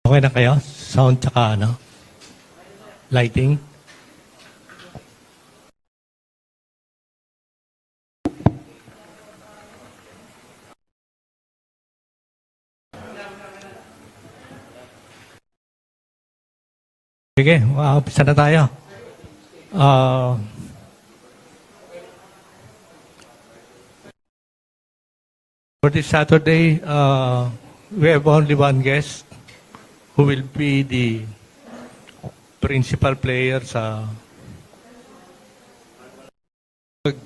Okay na kayo? Sound tsaka ano? Lighting? Sige, umpisa na tayo. For this Saturday, we have only one guest who will be the principal player sa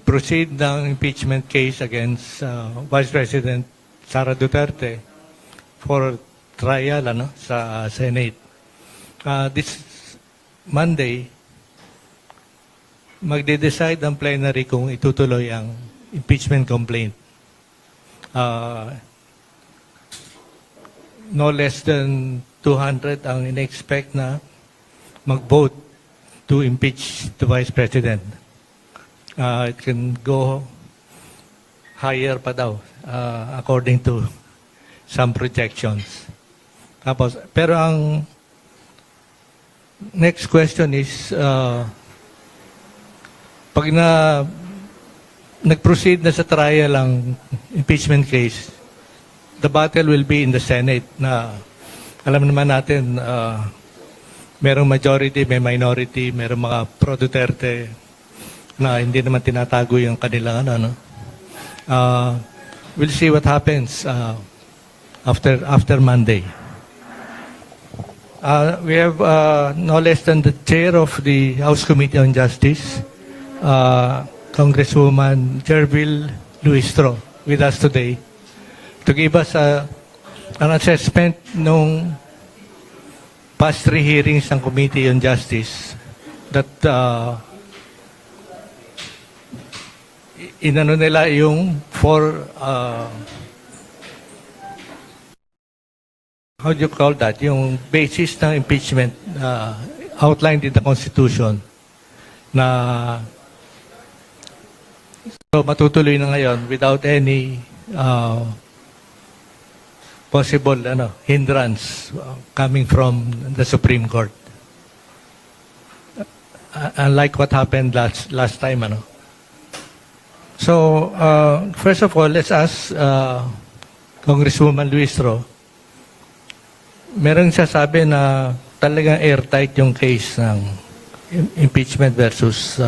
proceed ng impeachment case against Vice President Sara Duterte for trial sa Senate. This Monday, magde-decide ang plenary kung itutuloy ang impeachment complaint. No less than 200 ang in-expect na mag-vote to impeach the Vice President. It can go higher pa daw, according to some projections. Pero ang next question is, pag nag-proceed na sa trial ang impeachment case, the battle will be in the Senate na alam naman natin, merong majority, may minority, merong mga pro-Duterte na hindi naman tinatago yung kanilang we'll see what happens after Monday. We have no less than the chair of the House Committee on Justice, Congresswoman Jervil Luistro, with us today to give us an assessment nung past 3 hearings ng Committee on Justice that inano nila yung how do you call that? Yung basis ng impeachment outlined in the Constitution na so matutuloy na ngayon without any possible hindrance coming from the Supreme Court. Unlike what happened last time. So, first of all, let's ask Congresswoman Luistro. Merong sasabi na talagang airtight yung case ng impeachment versus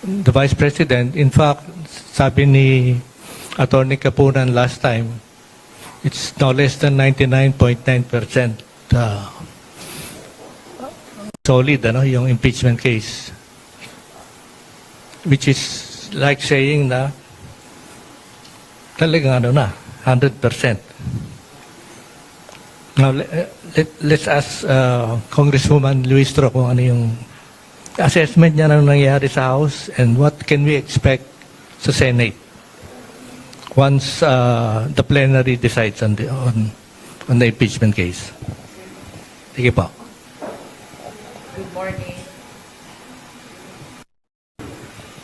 the Vice President. In fact, sabi ni Attorney Kapunan last time, it's no less than 99.9% solid yung impeachment case. Which is like saying na talagang 100%. Now, let's ask Congresswoman Luistro kung ano yung assessment niya na nangyayari sa House and what can we expect sa Senate once the plenary decides on the impeachment case. Sige po. Good morning.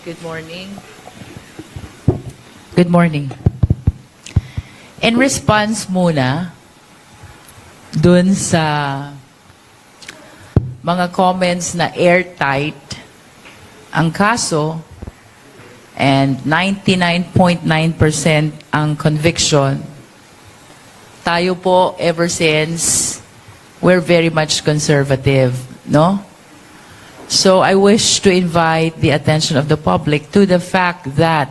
Good morning. Good morning. In response muna dun sa mga comments na airtight ang kaso and 99.9% ang conviction, tayo po ever since we're very much conservative, no? So I wish to invite the attention of the public to the fact that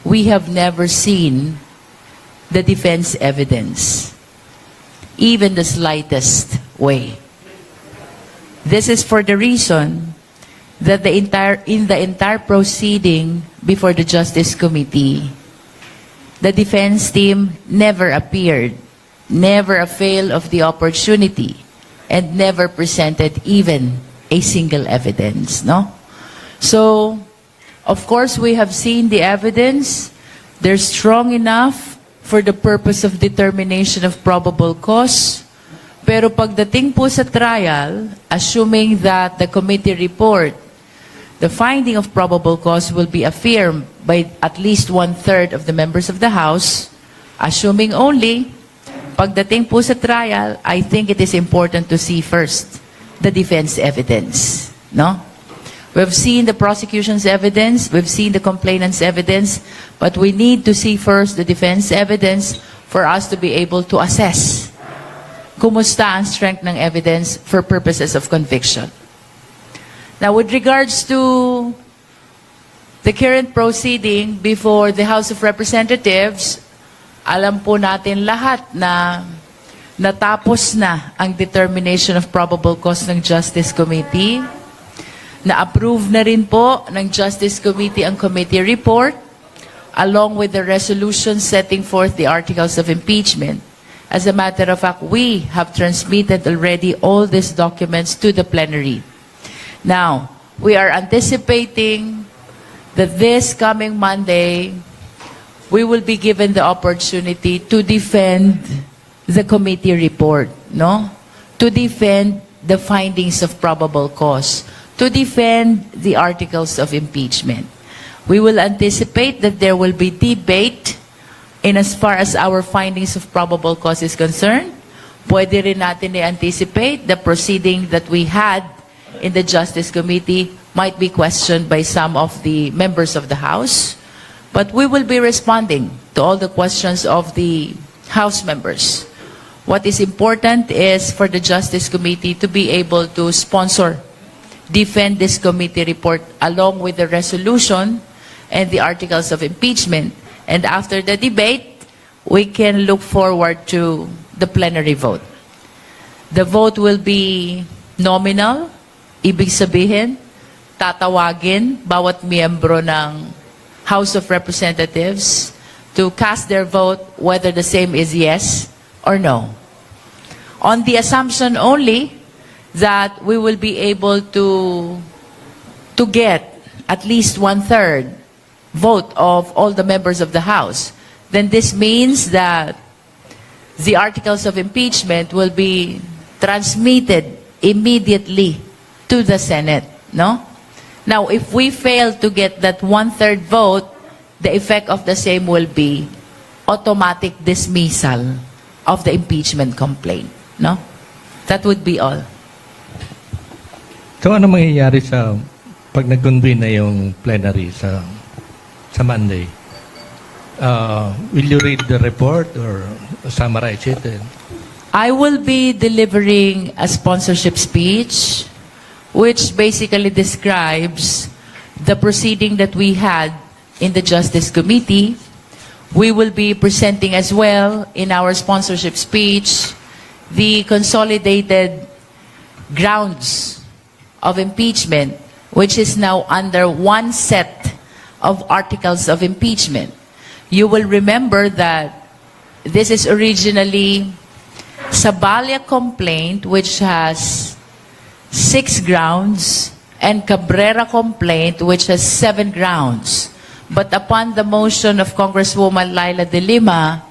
we have never seen the defense evidence, even the slightest way. This is for the reason that in the entire proceeding before the Justice Committee, the defense team never appeared, never availed of the opportunity, and never presented even a single evidence, no? So, of course, we have seen the evidence. They're strong enough for the purpose of determination of probable cause. Pero pagdating po sa trial, assuming that the committee report, the finding of probable cause will be affirmed by at least 1/3 of the members of the House, assuming only pagdating po sa trial, I think it is important to see first the defense evidence. No? We've seen the prosecution's evidence, we've seen the complainant's evidence, but we need to see first the defense evidence for us to be able to assess kumusta ang strength ng evidence for purposes of conviction. Now, with regards to the current proceeding before the House of Representatives, alam po natin lahat na natapos na ang determination of probable cause ng Justice Committee. Na-approve na rin po ng Justice Committee ang committee report along with the resolution setting forth the articles of impeachment. As a matter of fact, we have transmitted already all these documents to the plenary. Now, we are anticipating that this coming Monday, we will be given the opportunity to defend the committee report, no? To defend the findings of probable cause, to defend the articles of impeachment. We will anticipate that there will be debate in as far as our findings of probable cause is concerned. Pwede rin natin i-anticipate the proceeding that we had in the Justice Committee might be questioned by some of the members of the House. But we will be responding to all the questions of the House members. What is important is for the Justice Committee to be able to sponsor, defend this committee report along with the resolution and the articles of impeachment. And after the debate, we can look forward to the plenary vote. The vote will be nominal, ibig sabihin, tatawagin bawat miyembro ng House of Representatives to cast their vote whether the same is yes or no. On the assumption only that we will be able to get at least 1/3 vote of all the members of the House, then this means that the articles of impeachment will be transmitted immediately to the Senate, no? Now, if we fail to get that 1/3 vote, the effect of the same will be automatic dismissal of the impeachment complaint, no? That would be all. So ano mangyayari sa pag nag-convene na yung plenary sa Monday? Will you read the report or summarize it? I will be delivering a sponsorship speech which basically describes the proceeding that we had in the Justice Committee. We will be presenting as well in our sponsorship speech the consolidated grounds of impeachment, which is now under one set of articles of impeachment. You will remember that this is originally Saballa complaint, which has 6 grounds, and Cabrera complaint, which has 7 grounds. But upon the motion of Congresswoman Laila de Lima,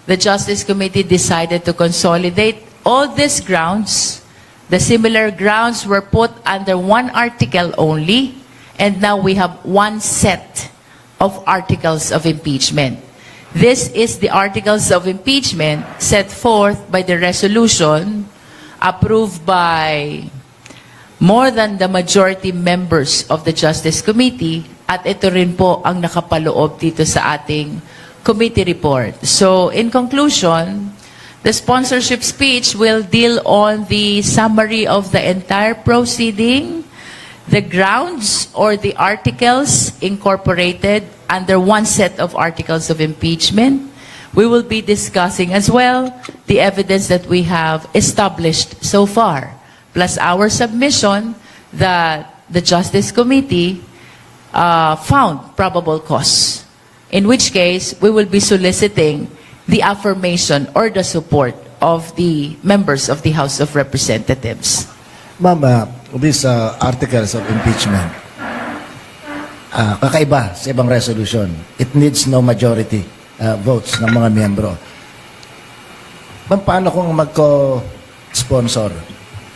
the Justice Committee decided to consolidate all these grounds. The similar grounds were put under one article only, and now we have one set of articles of impeachment. This is the articles of impeachment set forth by the resolution approved by more than the majority members of the Justice Committee, at ito rin po ang nakapaloob dito sa ating committee report. So, in conclusion, the sponsorship speech will deal on the summary of the entire proceeding, the grounds or the articles incorporated under one set of articles of impeachment. We will be discussing as well the evidence that we have established so far, plus our submission that the Justice Committee found probable cause, in which case we will be soliciting the affirmation or the support of the members of the House of Representatives. Ma'am, these articles of impeachment, kakaiba sa ibang resolution. It needs no majority votes ng mga miyembro. Ma'am, paano kung magko-sponsor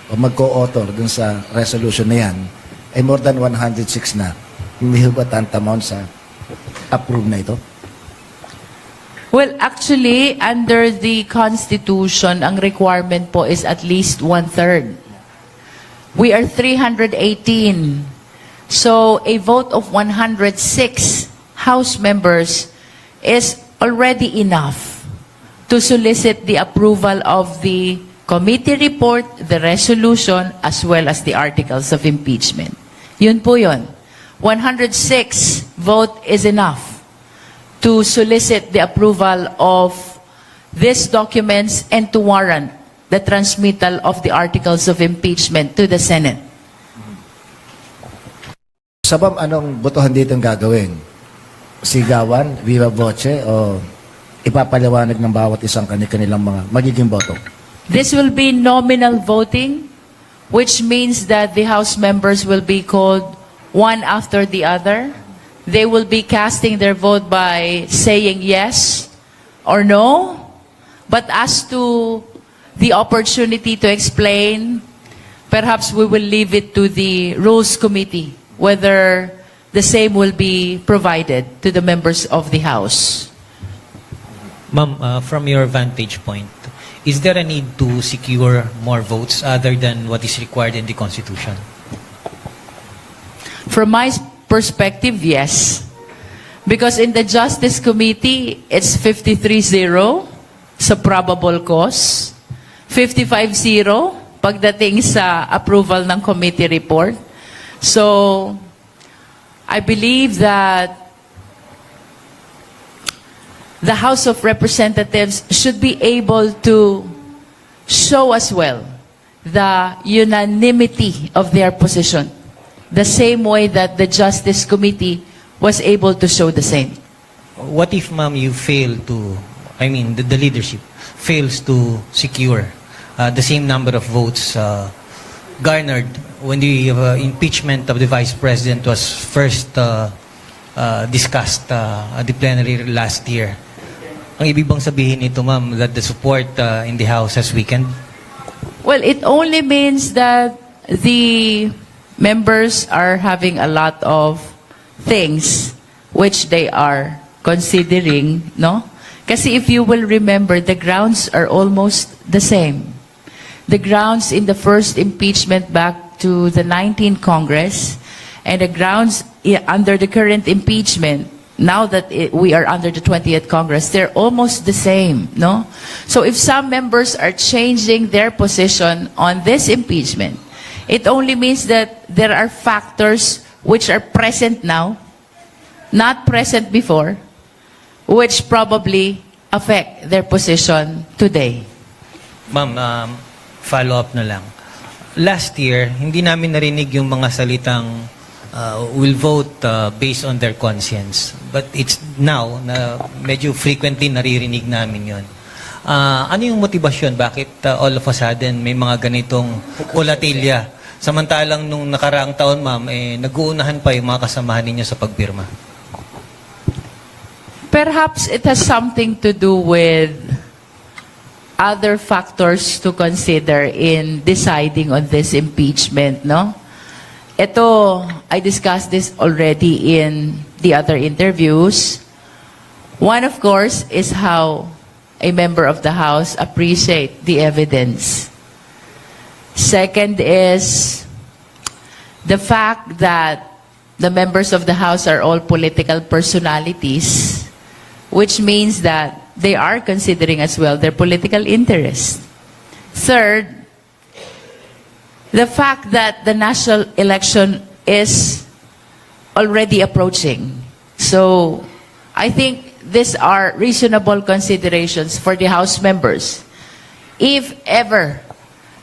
o magko-author dun sa resolution na yan, ay more than 106 na, hindi ba tantamount sa approve na ito? Well, actually, under the Constitution, ang requirement po is at least 1/3. We are 318. So, a vote of 106 House members is already enough to solicit the approval of the committee report, the resolution, as well as the articles of impeachment. Yun po yun. 106 vote is enough to solicit the approval of these documents and to warrant the transmittal of the articles of impeachment to the Senate. Sabam, anong botohan dito ang gagawin? Sigawan, viva voce, o ipapaliwanag ng bawat isang kanilang mga magiging boto? This will be nominal voting, which means that the House members will be called one after the other. They will be casting their vote by saying yes or no. But as to the opportunity to explain, perhaps we will leave it to the Rules Committee, whether the same will be provided to the members of the House. Ma'am, from your vantage point, is there a need to secure more votes other than what is required in the Constitution? From my perspective, yes. Because in the Justice Committee, it's 53-0 sa probable cause, 55-0 pagdating sa approval ng committee report. So, I believe that the House of Representatives should be able to show as well the unanimity of their position, the same way that the Justice Committee was able to show the same. What if, ma'am, you fail to, the leadership fails to secure the same number of votes garnered when the impeachment of the Vice President was first discussed at the plenary last year? Ang ibig bang sabihin nito, ma'am, that the support in the House has weakened? Well, it only means that the members are having a lot of things which they are considering, no? Kasi if you will remember, the grounds are almost the same. The grounds in the first impeachment back to the 19th Congress and the grounds under the current impeachment, now that we are under the 20th Congress, they're almost the same, no? So if some members are changing their position on this impeachment, it only means that there are factors which are present now, not present before, which probably affect their position today. Ma'am, follow-up na lang. Last year, hindi namin narinig yung mga salitang will vote based on their conscience. But it's now na medyo frequently naririnig namin yon. Ano yung motibasyon? Bakit all of a sudden may mga ganitong volatilya? Samantalang nung nakaraang taon, ma'am, nag-uunahan pa yung mga kasamahan ninyo sa pagpirma. Perhaps it has something to do with other factors to consider in deciding on this impeachment, no? Ito, I discussed this already in the other interviews. One, of course, is how a member of the House appreciate the evidence. Second is the fact that the members of the House are all political personalities, which means that they are considering as well their political interest. Third, the fact that the national election is already approaching. So, I think these are reasonable considerations for the House members. If ever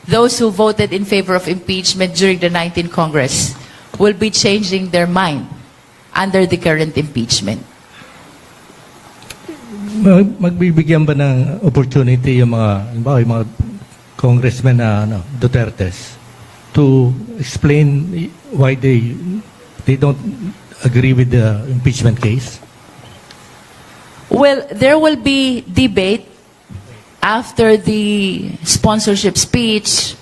those who voted in favor of impeachment during the 19th Congress will be changing their mind under the current impeachment. Magbibigyan ba ng opportunity yung mga congressmen na Dutertes to explain why they don't agree with the impeachment case? Well, there will be debate after the sponsorship speech,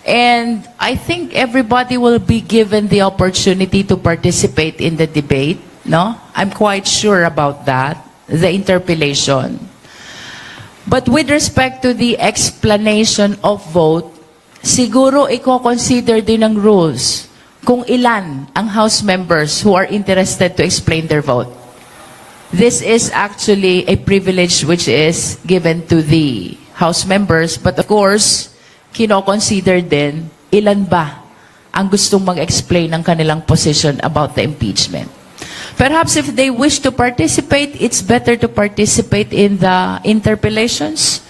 and I think everybody will be given the opportunity to participate in the debate, no? I'm quite sure about that. the interpellation. But with respect to the explanation of vote, siguro i-consider din ng rules kung ilan ang House members who are interested to explain their vote. This is actually a privilege which is given to the House members, but of course, kino-consider din ilan ba ang gustong mag-explain ng kanilang position about the impeachment. Perhaps if they wish to participate, it's better to participate in the interpellations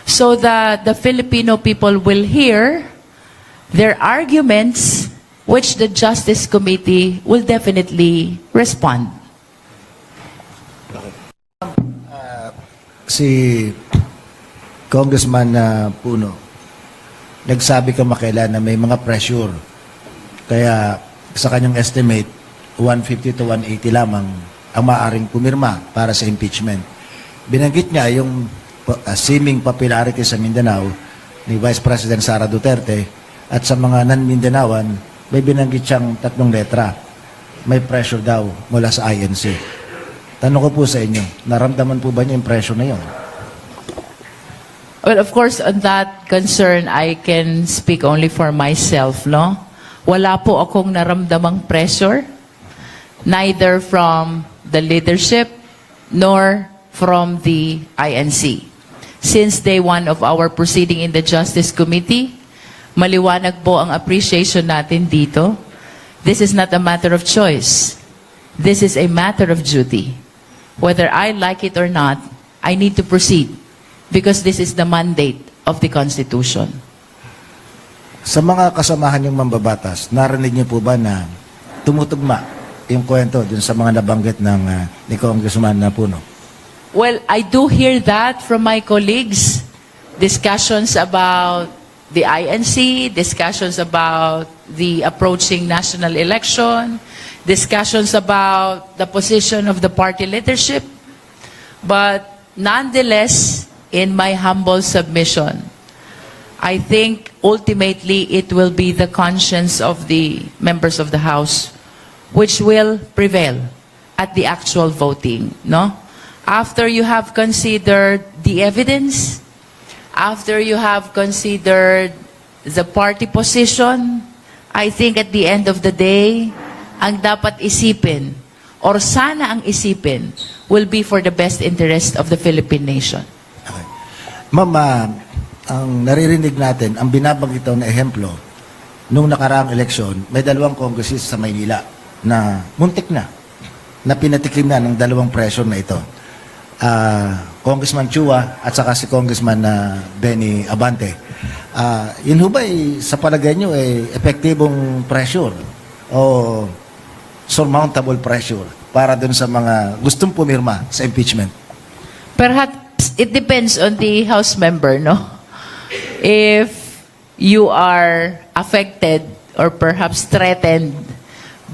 so that the Filipino people will hear their arguments, which the Justice Committee will definitely respond. Si Congressman Puno, nagsabi ka makailan na may mga pressure. Kaya sa kanyang estimate, 150 to 180 lamang ang maaaring pumirma para sa impeachment. Binanggit niya yung seeming popularity sa Mindanao ni Vice President Sara Duterte at sa mga non-Mindanaoan, may binanggit siyang 3 letra. May pressure daw mula sa INC. Tanong ko po sa inyo, naramdaman po ba niyo yung pressure na yun? Well, of course, on that concern, I can speak only for myself, no? Wala po akong naramdamang pressure, neither from the leadership nor from the INC. Since day one of our proceeding in the Justice Committee, maliwanag po ang appreciation natin dito. This is not a matter of choice. This is a matter of duty. Whether I like it or not, I need to proceed because this is the mandate of the Constitution. Sa mga kasamahan yung mambabatas, narinig niyo po ba na tumutugma yung kwento dun sa mga nabanggit ng ni Congressman Puno? Well, I do hear that from my colleagues. Discussions about the INC, discussions about the approaching national election, discussions about the position of the party leadership. But nonetheless, in my humble submission, I think ultimately it will be the conscience of the members of the House which will prevail at the actual voting, no? After you have considered the evidence, after you have considered the party position, I think at the end of the day, ang dapat isipin, or sana ang isipin, will be for the best interest of the Philippine nation. Okay. Ma'am, ang naririnig natin, ang binabanggit na ehemplo, nung nakaraang eleksyon, may 2 congressist sa Maynila na muntik na pinatikim na ng 2 pressure na ito. Congressman Chua at saka si Congressman Benny Abante. Yun ho ba sa palagay nyo epektibong pressure o surmountable pressure para dun sa mga gustong pumirma sa impeachment? Perhaps it depends on the House member, no? If you are affected or perhaps threatened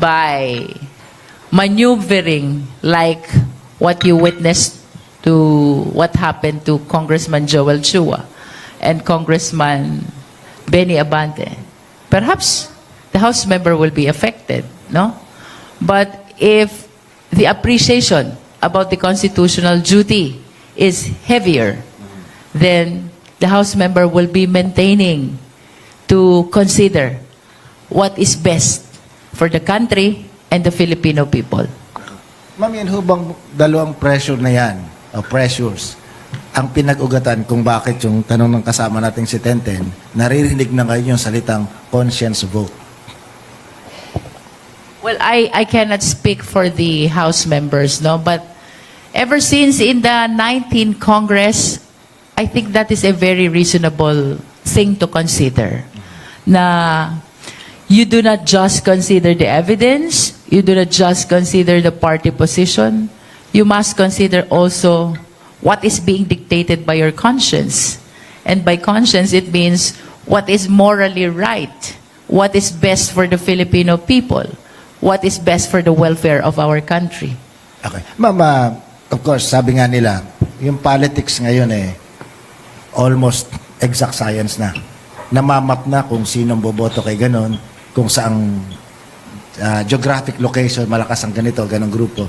by maneuvering like what you witnessed to what happened to Congressman Joel Chua and Congressman Benny Abante, perhaps the House member will be affected, no? But if the appreciation about the constitutional duty is heavier, then the House member will be maintaining to consider what is best for the country and the Filipino people. Ma'am, yan ho bang 2 pressure na yan, o pressures, ang pinag-ugatan kung bakit yung tanong ng kasama nating si Tenten, naririnig na ngayon yung salitang conscience vote? Well, I cannot speak for the House members, no? But ever since in the 19th Congress, I think that is a very reasonable thing to consider. Na you do not just consider the evidence, you do not just consider the party position, you must consider also what is being dictated by your conscience. And by conscience, it means what is morally right, what is best for the Filipino people, what is best for the welfare of our country. Okay. Ma'am, of course, sabi nga nila, yung politics ngayon almost exact science na. Namamap na kung sinong boboto kay ganon, kung saang geographic location, malakas ang ganito, ganong grupo.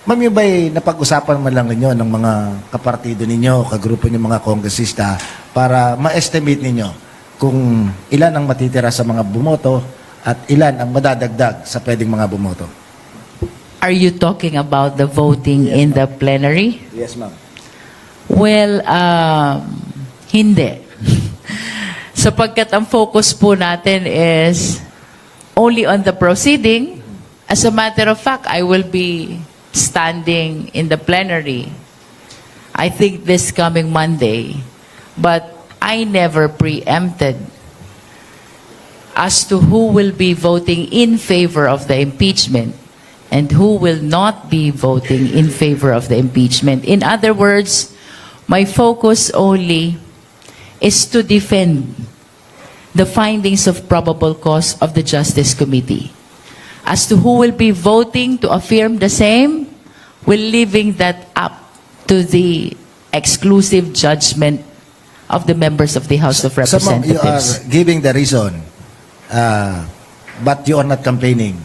Ma'am, yung ba'y napag-usapan man lang ninyo ng mga kapartido ninyo, kagrupo ninyo mga kongresista para ma-estimate ninyo kung ilan ang matitira sa mga bumoto at ilan ang madadagdag sa pwedeng mga bumoto? Are you talking about the voting in the plenary? Yes, ma'am. Well, hindi. Sapagkat ang focus po natin is only on the proceeding. As a matter of fact, I will be standing in the plenary, I think this coming Monday, but I never preempted as to who will be voting in favor of the impeachment and who will not be voting in favor of the impeachment. In other words, my focus only is to defend the findings of probable cause of the Justice Committee. As to who will be voting to affirm the same, we're leaving that up to the exclusive judgment of the members of the House of So, ma'am, you are Representatives. giving the reason, but you are not campaigning.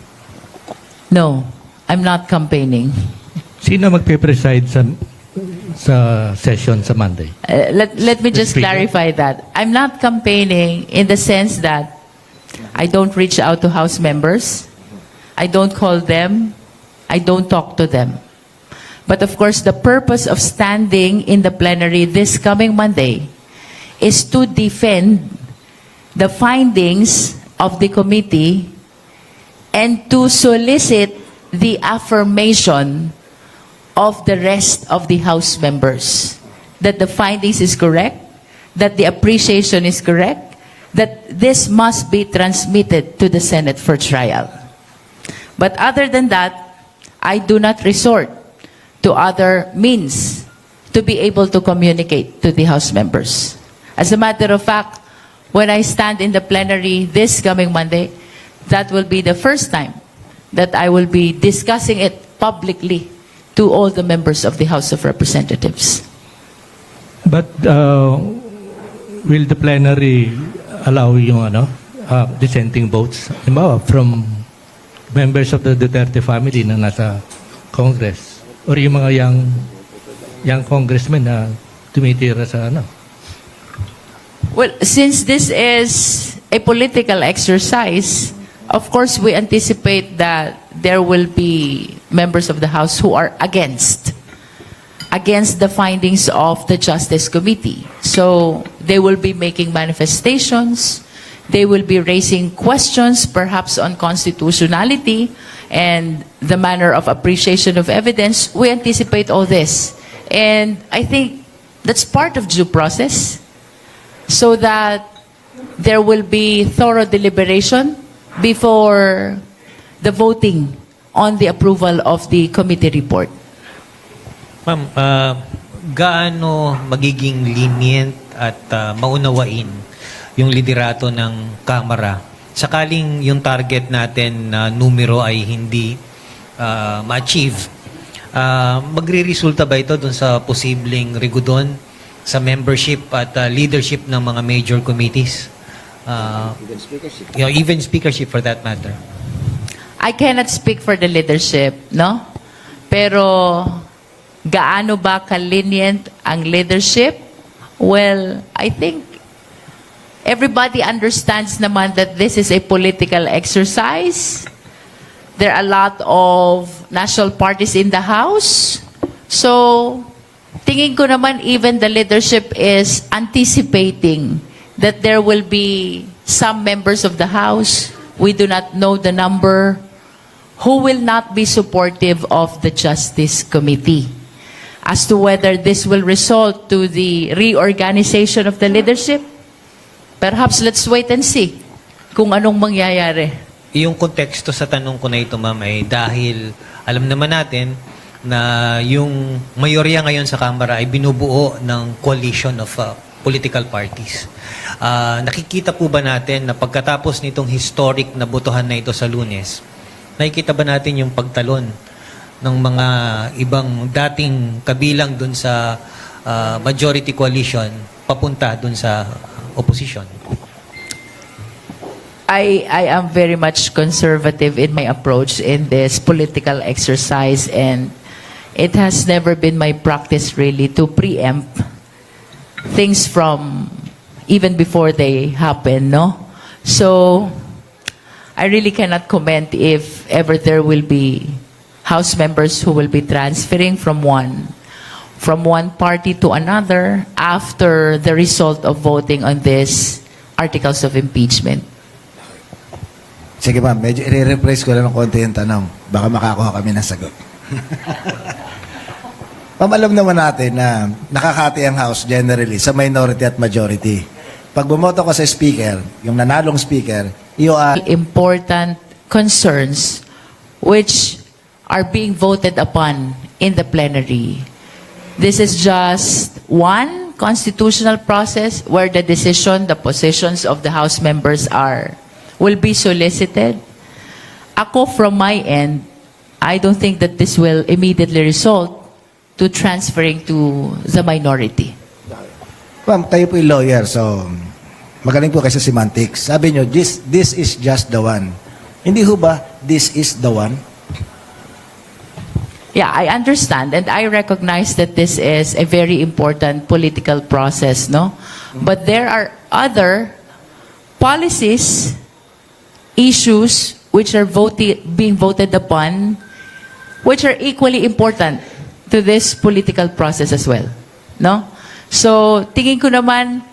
No, I'm not campaigning. Sino magpe-preside sa session sa Monday? Let me just Speaker. clarify that. I'm not campaigning in the sense that I don't reach out to House members. I don't call them. I don't talk to them. But of course, the purpose of standing in the plenary this coming Monday is to defend the findings of the committee and to solicit the affirmation of the rest of the House members that the findings is correct, that the appreciation is correct, that this must be transmitted to the Senate for trial. But other than that, I do not resort to other means to be able to communicate to the House members. As a matter of fact, when I stand in the plenary this coming Monday, that will be the first time that I will be discussing it publicly to all the members of the House of Representatives. But will the plenary allow yung dissenting votes? Halimbawa, from members of the Duterte family na nasa Congress or yung mga young congressmen na tumitira sa Well, since this is a political exercise, of course we anticipate that there will be members of the House who are against the findings of the Justice Committee. So they will be making manifestations, they will be raising questions perhaps on constitutionality and the manner of appreciation of evidence. We anticipate all this. And I think that's part of due process, so that there will be thorough deliberation before the voting on the approval of the committee report. Ma'am, gaano magiging lenient at maunawain yung liderato ng Kamara sakaling yung target natin na numero ay hindi ma-achieve? Magre-resulta ba ito dun sa posibleng rigudon sa membership at leadership ng mga major committees? Even speakership for that matter. I cannot speak for the leadership, no? Pero gaano ba ka-lenient ang leadership? Well, I think everybody understands naman that this is a political exercise. There are a lot of national parties in the House. So, tingin ko naman even the leadership is anticipating that there will be some members of the House, we do not know the number, who will not be supportive of the Justice Committee. As to whether this will result to the reorganization of the leadership, perhaps let's wait and see kung anong mangyayari. Yung konteksto sa tanong ko na ito, ma'am, ay dahil alam naman natin na yung mayorya ngayon sa Kamara ay binubuo ng coalition of political parties. Nakikita po ba natin na pagkatapos nitong historic na botohan na ito sa Lunes, nakikita ba natin yung pagtalon ng mga ibang dating kabilang dun sa majority coalition papunta dun sa opposition? I am very much conservative in my approach in this political exercise, and it has never been my practice really to preempt things from even before they happen, no? So, I really cannot comment if ever there will be House members who will be transferring from one party to another after the result of voting on these articles of impeachment. Sige ma'am, medyo i-rephrase ko lang ng konti yung tanong. Baka makakuha kami ng sagot. Ma'am, alam naman natin na nakakati ang House generally sa minority at majority. Pag bumoto ka sa speaker, yung nanalong speaker, you are Important concerns which are being voted upon in the plenary. This is just one constitutional process where the decision, the positions of the House members will be solicited. Ako, from my end, I don't think that this will immediately result to transferring to the minority. ma'am, kayo po yung lawyer, so magaling po kayo sa semantics. Sabi nyo, this is just the one. Hindi ho ba, this is the one? Yeah, I understand and I recognize that this is a very important political process, no? But there are other policies, issues which are being voted upon, which are equally important to this political process as well, no? So, tingin ko naman,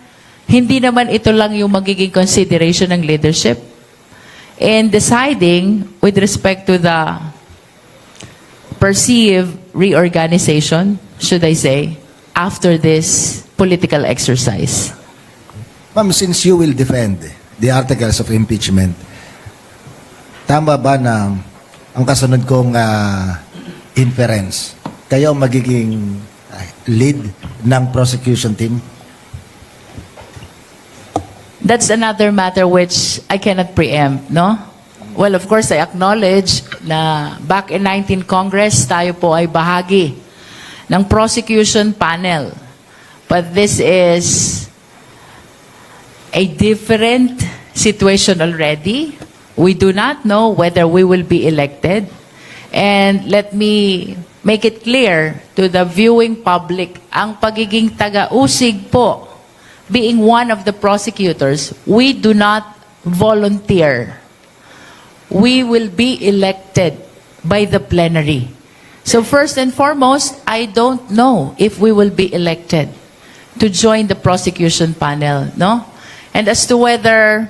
hindi naman ito lang yung magiging consideration ng leadership in deciding with respect to the perceived reorganization, should I say, after this political exercise. Ma'am, since you will defend the articles of impeachment, tama ba na ang kasunod kong inference, kayo ang magiging lead ng prosecution team? That's another matter which I cannot preempt, no? Well, of course, I acknowledge na back in 19 Congress, tayo po ay bahagi ng prosecution panel. But this is a different situation already. We do not know whether we will be elected. And let me make it clear to the viewing public, ang pagiging taga-usig po, being one of the prosecutors, we do not volunteer. We will be elected by the plenary. So first and foremost, I don't know if we will be elected to join the prosecution panel, no? And as to whether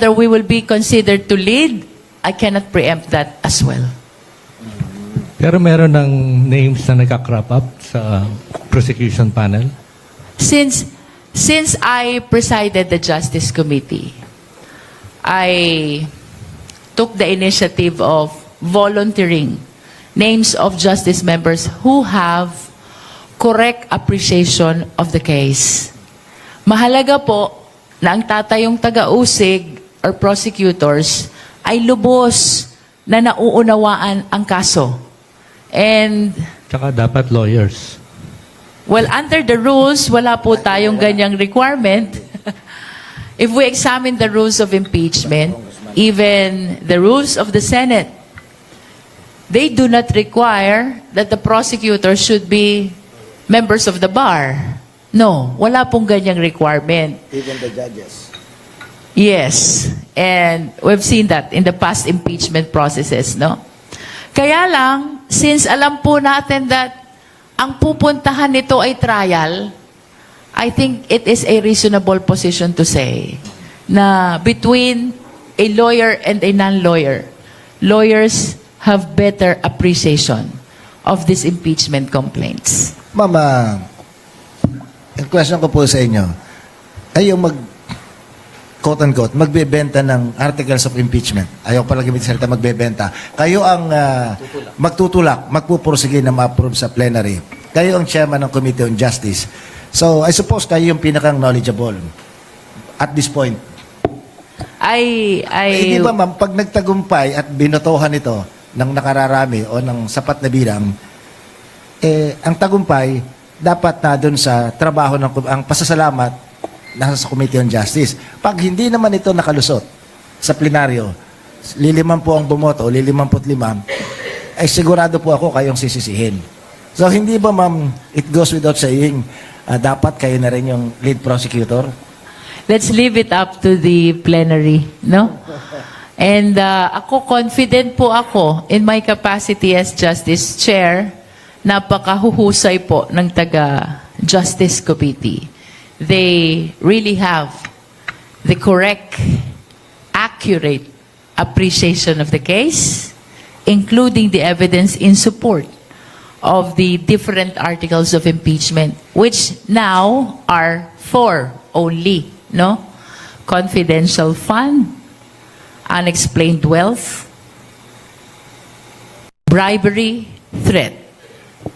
we will be considered to lead, I cannot preempt that as well. Pero meron ng names na nagka-crop up sa prosecution panel? Since I presided the Justice Committee, I took the initiative of volunteering names of justice members who have correct appreciation of the case. Mahalaga po na ang tatayong taga-usig or prosecutors ay lubos na nauunawaan ang kaso. And, Tsaka dapat lawyers. well, under the rules, wala po tayong ganyang requirement. If we examine the rules of impeachment, even the rules of the Senate, they do not require that the prosecutor should be members of the bar. No, wala pong ganyang requirement. Even the judges. Yes, and we've seen that in the past impeachment processes, no? Kaya lang, since alam po natin that ang pupuntahan nito ay trial, I think it is a reasonable position to say na between a lawyer and a non-lawyer, lawyers have better appreciation of these impeachment complaints. Mama, ang question ko po sa inyo, kayo quote-unquote, magbebenta ng articles of impeachment. Ayaw pala gamit salita magbebenta. Kayo ang magtutulak, magpupursige na ma-approve sa plenary. Kayo ang chairman ng Committee on Justice. So, I suppose kayo yung pinakang knowledgeable at this point. Di ba ma'am, pag nagtagumpay at binotohan ito ng nakararami o ng sapat na bilang, ang tagumpay dapat na doon sa trabaho ng ang pasasalamat nasa sa Committee on Justice. Pag hindi naman ito nakalusot sa plenaryo, 5 po ang bumoto o 55, ay sigurado po ako kayong sisisihin. So hindi ba ma'am, it goes without saying, dapat kayo na rin yung lead prosecutor? Let's leave it up to the plenary, no? And ako, confident po ako in my capacity as Justice Chair, napakahuhusay po ng taga-Justice Committee. They really have the correct, accurate appreciation of the case, including the evidence in support of the different articles of impeachment, which now are 4 only, no? Confidential fund, unexplained wealth, bribery, threat.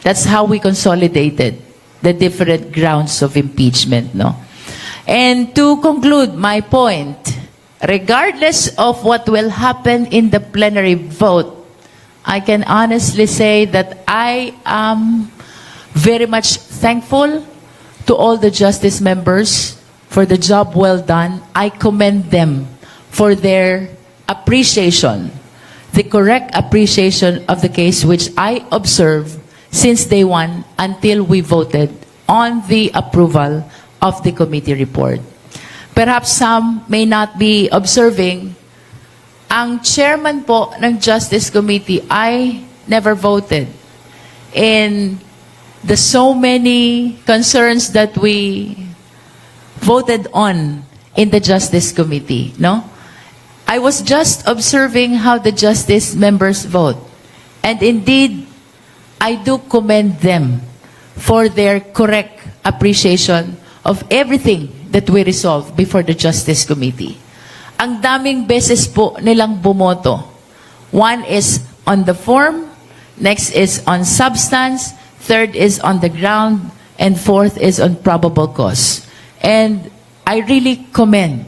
That's how we consolidated the different grounds of impeachment, no? And to conclude my point, regardless of what will happen in the plenary vote, I can honestly say that I am very much thankful to all the justice members for the job well done. I commend them for their appreciation, the correct appreciation of the case which I observed since day one until we voted on the approval of the committee report. Perhaps some may not be observing, ang chairman po ng Justice Committee ay never voted in the so many concerns that we voted on in the Justice Committee, no? I was just observing how the justice members vote. And indeed, I do commend them for their correct appreciation of everything that we resolve before the Justice Committee. Ang daming beses po nilang bumoto. One is on the form, next is on substance, third is on the ground, and fourth is on probable cause. And I really commend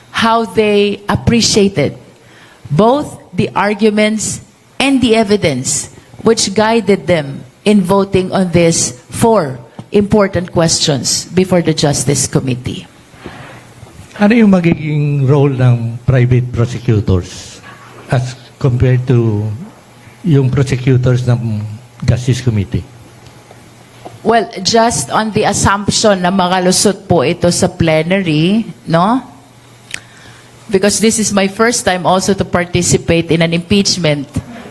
how they appreciated both the arguments and the evidence which guided them in voting on these 4 important questions before the Justice Committee. Ano yung magiging role ng private prosecutors as compared to yung prosecutors ng Justice Committee? Well, just on the assumption na makalusot po ito sa plenary, no? Because this is my first time also to participate in an impeachment,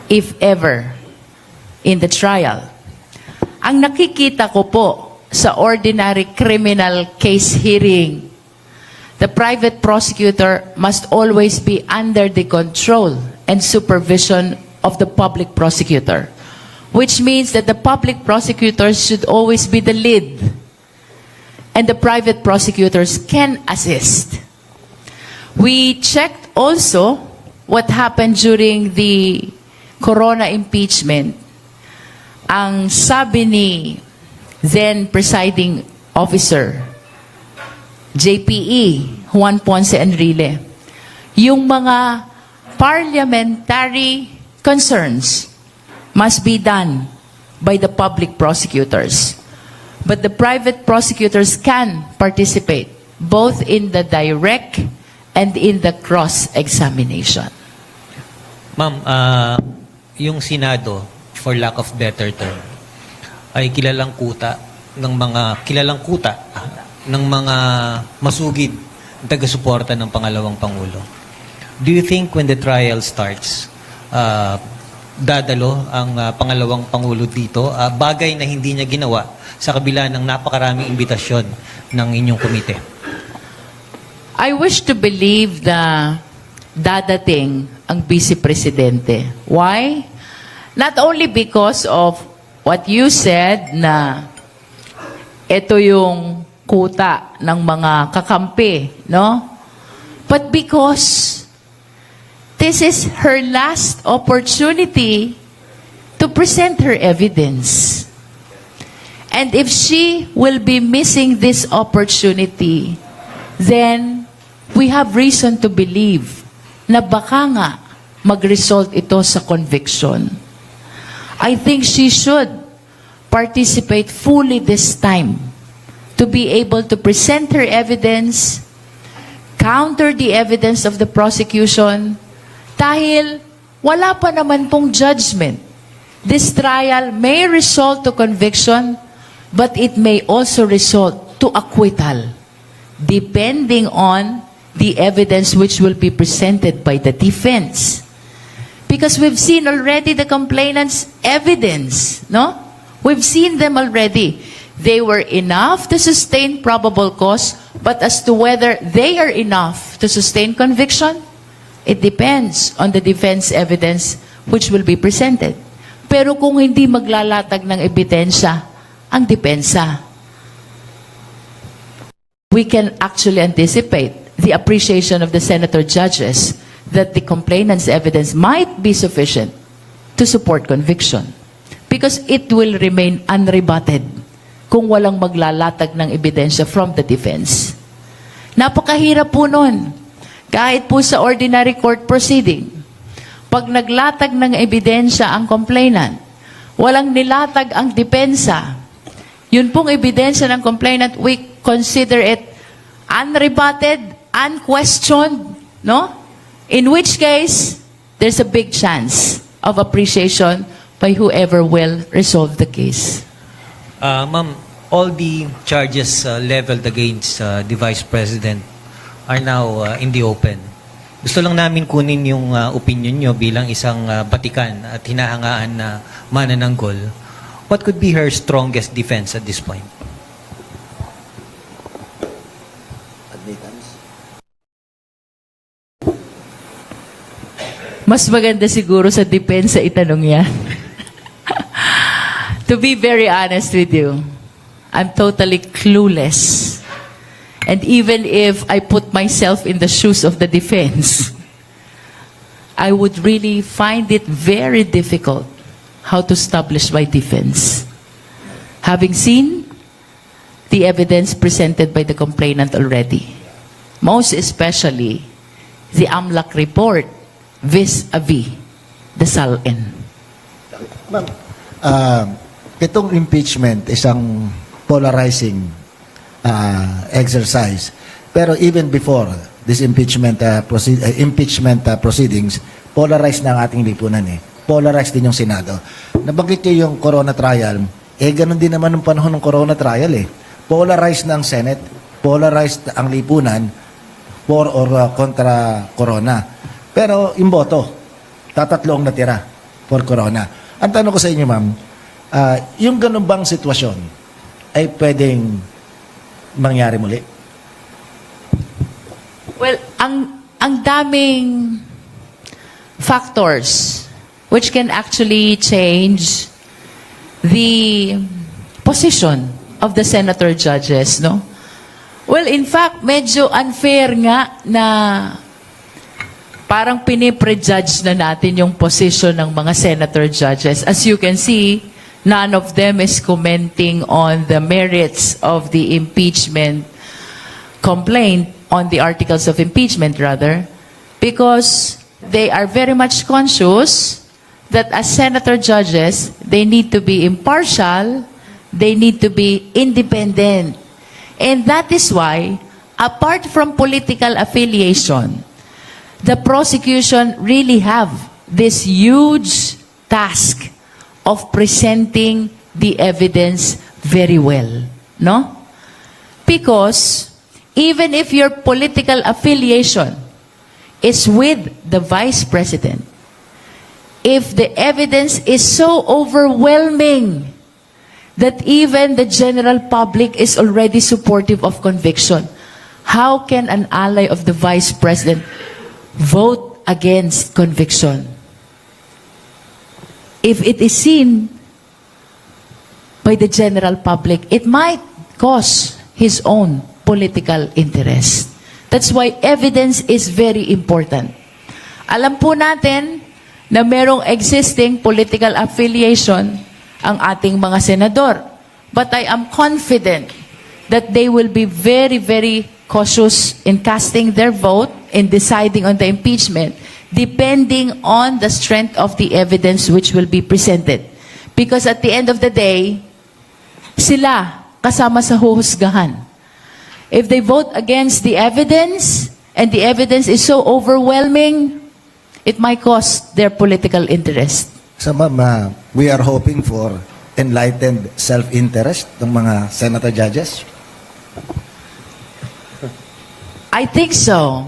if ever, in the trial. Ang nakikita ko po sa ordinary criminal case hearing, the private prosecutor must always be under the control and supervision of the public prosecutor, which means that the public prosecutors should always be the lead, and the private prosecutors can assist. We checked also what happened during the Corona impeachment. Ang sabi ni then presiding officer, JPE, Juan Ponce Enrile, yung mga parliamentary concerns must be done by the public prosecutors. But the private prosecutors can participate both in the direct and in the cross-examination. Ma'am, yung Senado, for lack of better term, ay kilalang kuta ng mga masugid na taga-suporta ng pangalawang Pangulo. Do you think when the trial starts, dadalo ang pangalawang Pangulo dito, bagay na hindi niya ginawa sa kabila ng napakaraming imbitasyon ng inyong komite? I wish to believe na dadating ang Vice Presidente. Why? Not only because of what you said na ito yung kuta ng mga kakampi, no? But because this is her last opportunity to present her evidence. And if she will be missing this opportunity, then we have reason to believe na baka nga mag-result ito sa conviction. I think she should participate fully this time to be able to present her evidence, counter the evidence of the prosecution, dahil wala pa naman pong judgment This trial may result to conviction, but it may also result to acquittal, depending on the evidence which will be presented by the defense. Because we've seen already the complainant's evidence, no? We've seen them already. They were enough to sustain probable cause, but as to whether they are enough to sustain conviction, it depends on the defense evidence which will be presented. Pero kung hindi maglalatag ng ebidensya ang depensa, we can actually anticipate the appreciation of the senator judges that the complainant's evidence might be sufficient to support conviction because it will remain unrebutted kung walang maglalatag ng ebidensya from the defense. Napakahirap po nun. Kahit po sa ordinary court proceeding, pag naglatag ng ebidensya ang complainant, walang nilatag ang depensa, yun pong ebidensya ng complainant, we consider it unrebutted, unquestioned, no? In which case, there's a big chance of appreciation by whoever will resolve the case. Ma'am, all the charges leveled against the Vice President are now in the open. Gusto lang namin kunin yung opinion nyo bilang isang batikan at hinahangaan na manananggol. What could be her strongest defense at this point? Mas maganda siguro sa depensa itanong yan. To be very honest with you, I'm totally clueless. And even if I put myself in the shoes of the defense, I would really find it very difficult how to establish my defense. Having seen the evidence presented by the complainant already, most especially the AMLAC report vis-a-vis the SALN. Ma'am, itong impeachment isang polarizing exercise. Pero even before this impeachment proceedings, polarized na ang ating lipunan eh. Polarized din yung Senado. Nabanggit niyo yung corona trial, ganun din naman ng panahon ng corona trial eh. Polarized na ang Senate, polarized ang lipunan for or kontra corona. Pero yung boto, tatatlo ang natira for corona. Ang tanong ko sa inyo, ma'am, yung ganun bang sitwasyon ay pwedeng mangyari muli? Well, ang daming factors which can actually change the position of the senator judges, no? Well, in fact, medyo unfair nga na parang piniprejudge na natin yung position ng mga senator judges. As you can see, none of them is commenting on the merits of the impeachment complaint, on the articles of impeachment rather, because they are very much conscious that as senator judges, they need to be impartial, they need to be independent. And that is why, apart from political affiliation, the prosecution really have this huge task of presenting the evidence very well, no? Because even if your political affiliation is with the Vice President, if the evidence is so overwhelming that even the general public is already supportive of conviction, how can an ally of the Vice President vote against conviction? If it is seen by the general public, it might cause his own political interest. That's why evidence is very important. Alam po natin na merong existing political affiliation ang ating mga senador. But I am confident that they will be very, very cautious in casting their vote, in deciding on the impeachment, depending on the strength of the evidence which will be presented. Because at the end of the day, sila kasama sa huhusgahan. If they vote against the evidence, and the evidence is so overwhelming, it might cost their political interest. So ma'am, we are hoping for enlightened self-interest ng mga senator judges. I think so.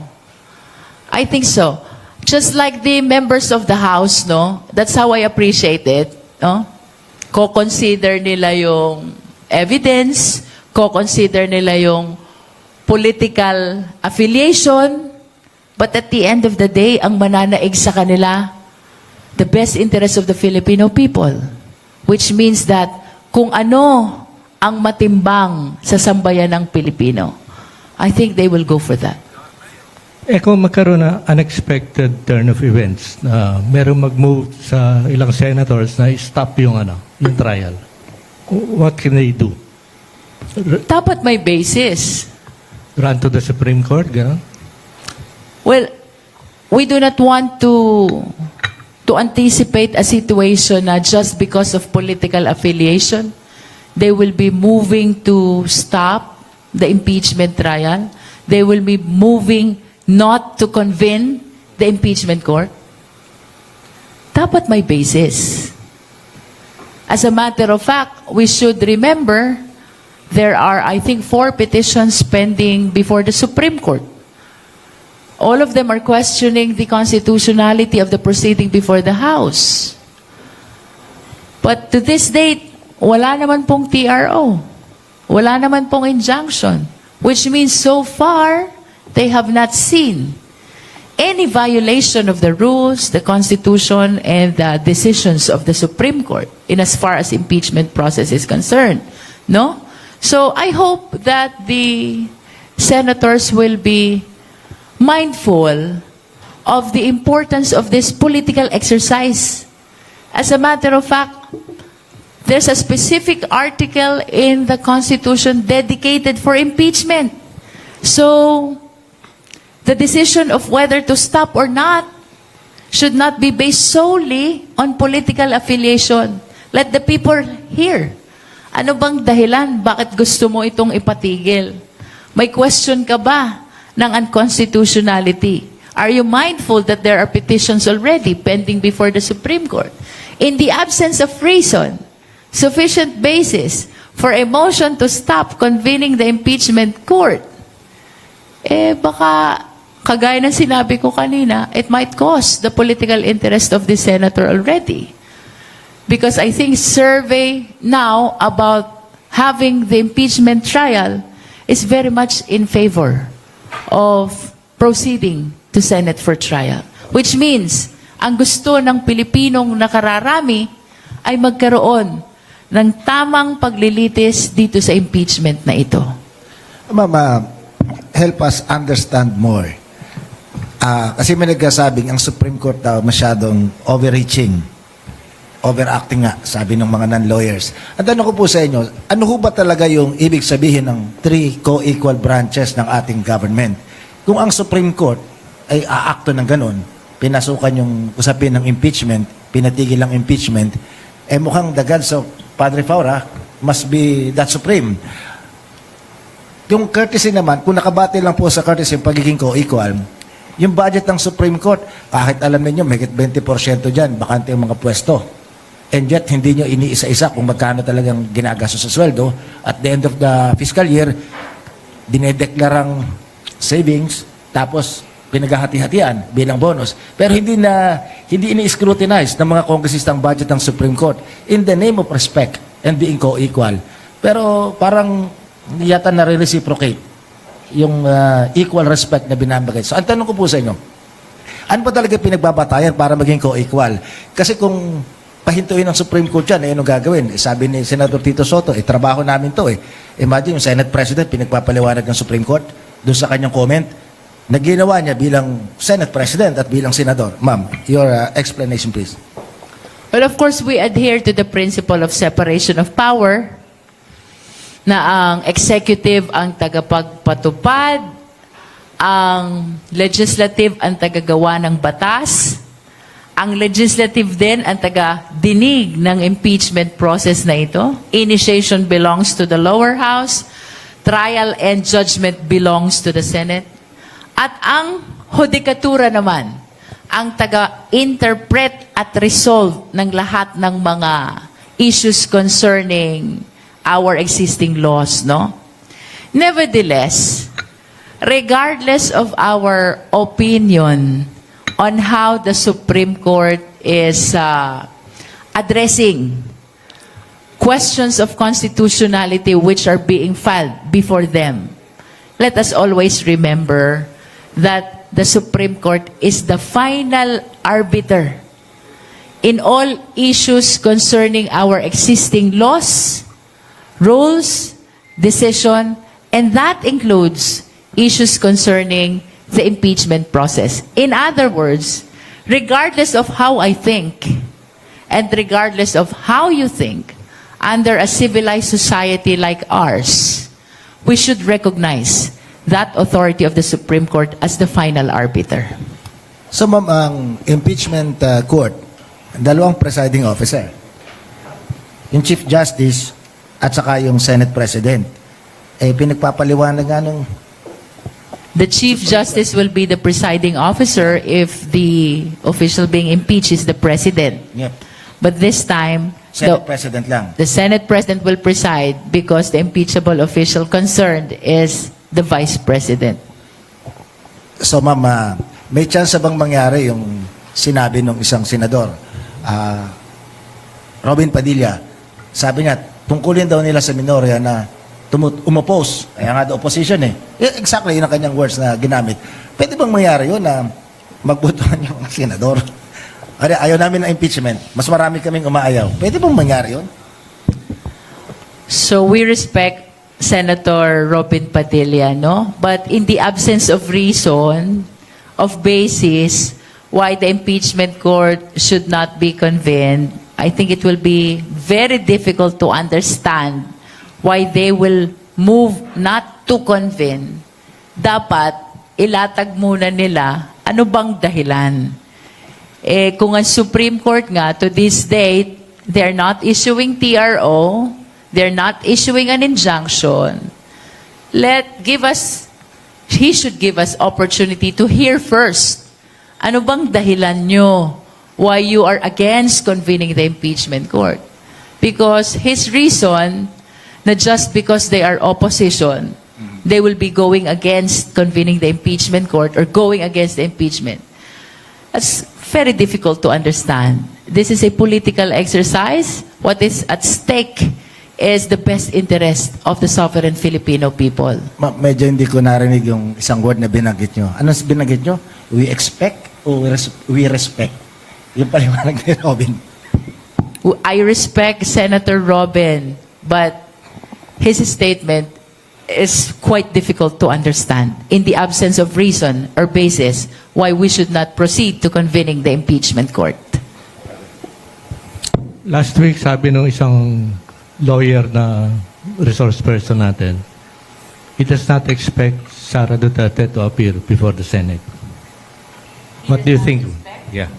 I think so. Just like the members of the House, no? That's how I appreciate it, no? Co-consider nila yung evidence, co-consider nila yung political affiliation, but at the end of the day, ang mananaig sa kanila, the best interest of the Filipino people. Which means that kung ano ang matimbang sa sambayan ng Pilipino, I think they will go for that. Kung magkaroon na unexpected turn of events na merong mag-move sa ilang senators na stop yung yung trial, what can they do? Dapat may basis. Run to the Supreme Court, gano'n? Well, we do not want to anticipate a situation na just because of political affiliation, they will be moving to stop the impeachment trial. They will be moving not to convene the impeachment court. Dapat may basis. As a matter of fact, we should remember there are, I think, 4 petitions pending before the Supreme Court. All of them are questioning the constitutionality of the proceeding before the House. But to this date, wala naman pong TRO. Wala naman pong injunction. Which means so far, they have not seen any violation of the rules, the Constitution, and the decisions of the Supreme Court in as far as impeachment process is concerned. No? So I hope that the senators will be mindful of the importance of this political exercise. As a matter of fact, there's a specific article in the Constitution dedicated for impeachment. So, the decision of whether to stop or not should not be based solely on political affiliation. Let the people hear. Ano bang dahilan? Bakit gusto mo itong ipatigil? May question ka ba ng unconstitutionality? Are you mindful that there are petitions already pending before the Supreme Court? In the absence of reason, sufficient basis for a motion to stop convening the impeachment court, baka, kagaya ng sinabi ko kanina, it might cost the political interest of the senator already. Because I think survey now about having the impeachment trial is very much in favor of proceeding to Senate for trial. Which means, ang gusto ng Pilipinong nakararami ay magkaroon ng tamang paglilitis dito sa impeachment na ito. Ma'am, help us understand more. Kasi may nagsasabing ang Supreme Court daw masyadong overreaching, overacting nga, sabi ng mga non-lawyers. Ang tanong ko po sa inyo, ano ho ba talaga yung ibig sabihin ng 3 co-equal branches ng ating government? Kung ang Supreme Court ay aakto ng ganun, pinasukan yung usapin ng impeachment, pinatigil ang impeachment, mukhang the gods of Padre Faura must be that supreme. Yung courtesy naman, kung nakabati lang po sa courtesy yung pagiging co-equal, yung budget ng Supreme Court, kahit alam niyo, may 20% dyan, bakante yung mga pwesto. And yet, hindi nyo iniisa-isa kung magkano talagang ginagasto sa sweldo. At the end of the fiscal year, dinedeklarang savings, tapos pinaghahati-hatian bilang bonus. Pero hindi ini-scrutinize ng mga kongresista ang budget ng Supreme Court in the name of respect and being co-equal. Pero parang yata nare-reciprocate yung equal respect na binabagay. So, ang tanong ko po sa inyo, ano ba talaga pinagbabatayan para maging co-equal? Kasi kung pahintuin ng Supreme Court yan, ano gagawin? Sabi ni Senator Tito Soto, trabaho namin to . Imagine yung Senate President, pinagpapaliwanag ng Supreme Court doon sa kanyang comment na ginawa niya bilang Senate President at bilang Senador. Ma'am, your explanation please. Well, of course, we adhere to the principle of separation of power na ang executive ang tagapagpatupad, ang legislative ang tagagawa ng batas, ang legislative din ang taga-dinig ng impeachment process na ito. Initiation belongs to the lower house, trial and judgment belongs to the Senate. At ang hudikatura naman, ang taga-interpret at resolve ng lahat ng mga issues concerning our existing laws, no? Nevertheless, regardless of our opinion on how the Supreme Court is addressing questions of constitutionality which are being filed before them, let us always remember that the Supreme Court is the final arbiter in all issues concerning our existing laws, rules, decision, and that includes issues concerning the impeachment process. In other words, regardless of how I think and regardless of how you think, under a civilized society like ours, we should recognize that authority of the Supreme Court as the final arbiter. So ma'am, ang impeachment court, dalawang presiding officer. Yung Chief Justice at saka yung Senate President. Eh, pinagpapaliwanag nga nung The Chief Justice will be the presiding officer if the official being impeached is the President. yep, But this time, Senate President lang. the Senate President will preside because the impeachable official concerned is the Vice President. So ma'am, may chance bang mangyari yung sinabi ng isang senador, Robin Padilla, sabi niya, tungkulin daw nila sa minorya na umopose. Kaya nga daw opposition eh. Exactly yun ang kanyang words na ginamit. Pwede bang mangyari yun na magbotohan yung mga senador? Ayaw namin ng impeachment. Mas marami kaming umaayaw. Pwede bang mangyari yun? So we respect Senator Robin Padilla, no? But in the absence of reason, of basis, why the impeachment court should not be convened, I think it will be very difficult to understand why they will move not to convene. Dapat ilatag muna nila ano bang dahilan. Eh, kung ang Supreme Court nga, to this date, they're not issuing TRO, they're not issuing an injunction, he should give us opportunity to hear first. Ano bang dahilan nyo why you are against convening the impeachment court? Because his reason, na just because they are opposition, they will be going against convening the impeachment court or going against the impeachment. That's very difficult to understand. This is a political exercise. What is at stake is the best interest of the sovereign Filipino people. Medyo hindi ko narinig yung isang word na binanggit nyo. Ano binanggit nyo? We expect o we respect? Yung paliwanag ni Robin. I respect Senator Robin, but his statement is quite difficult to understand in the absence of reason or basis why we should not proceed to convening the impeachment court. Last week, sabi nung isang lawyer na resource person natin, he does not expect Sara Duterte to appear before the Senate. What do you think? Yeah.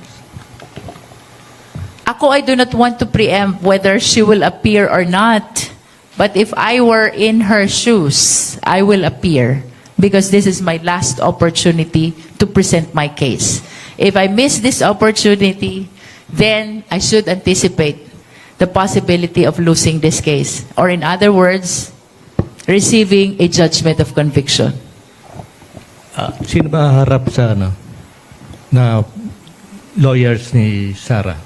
Ako, I do not want to preempt whether she will appear or not. But if I were in her shoes, I will appear because this is my last opportunity to present my case. If I miss this opportunity, then I should anticipate the possibility of losing this case. Or in other words, receiving a judgment of conviction. Sino ba harap sa na lawyers ni Sara?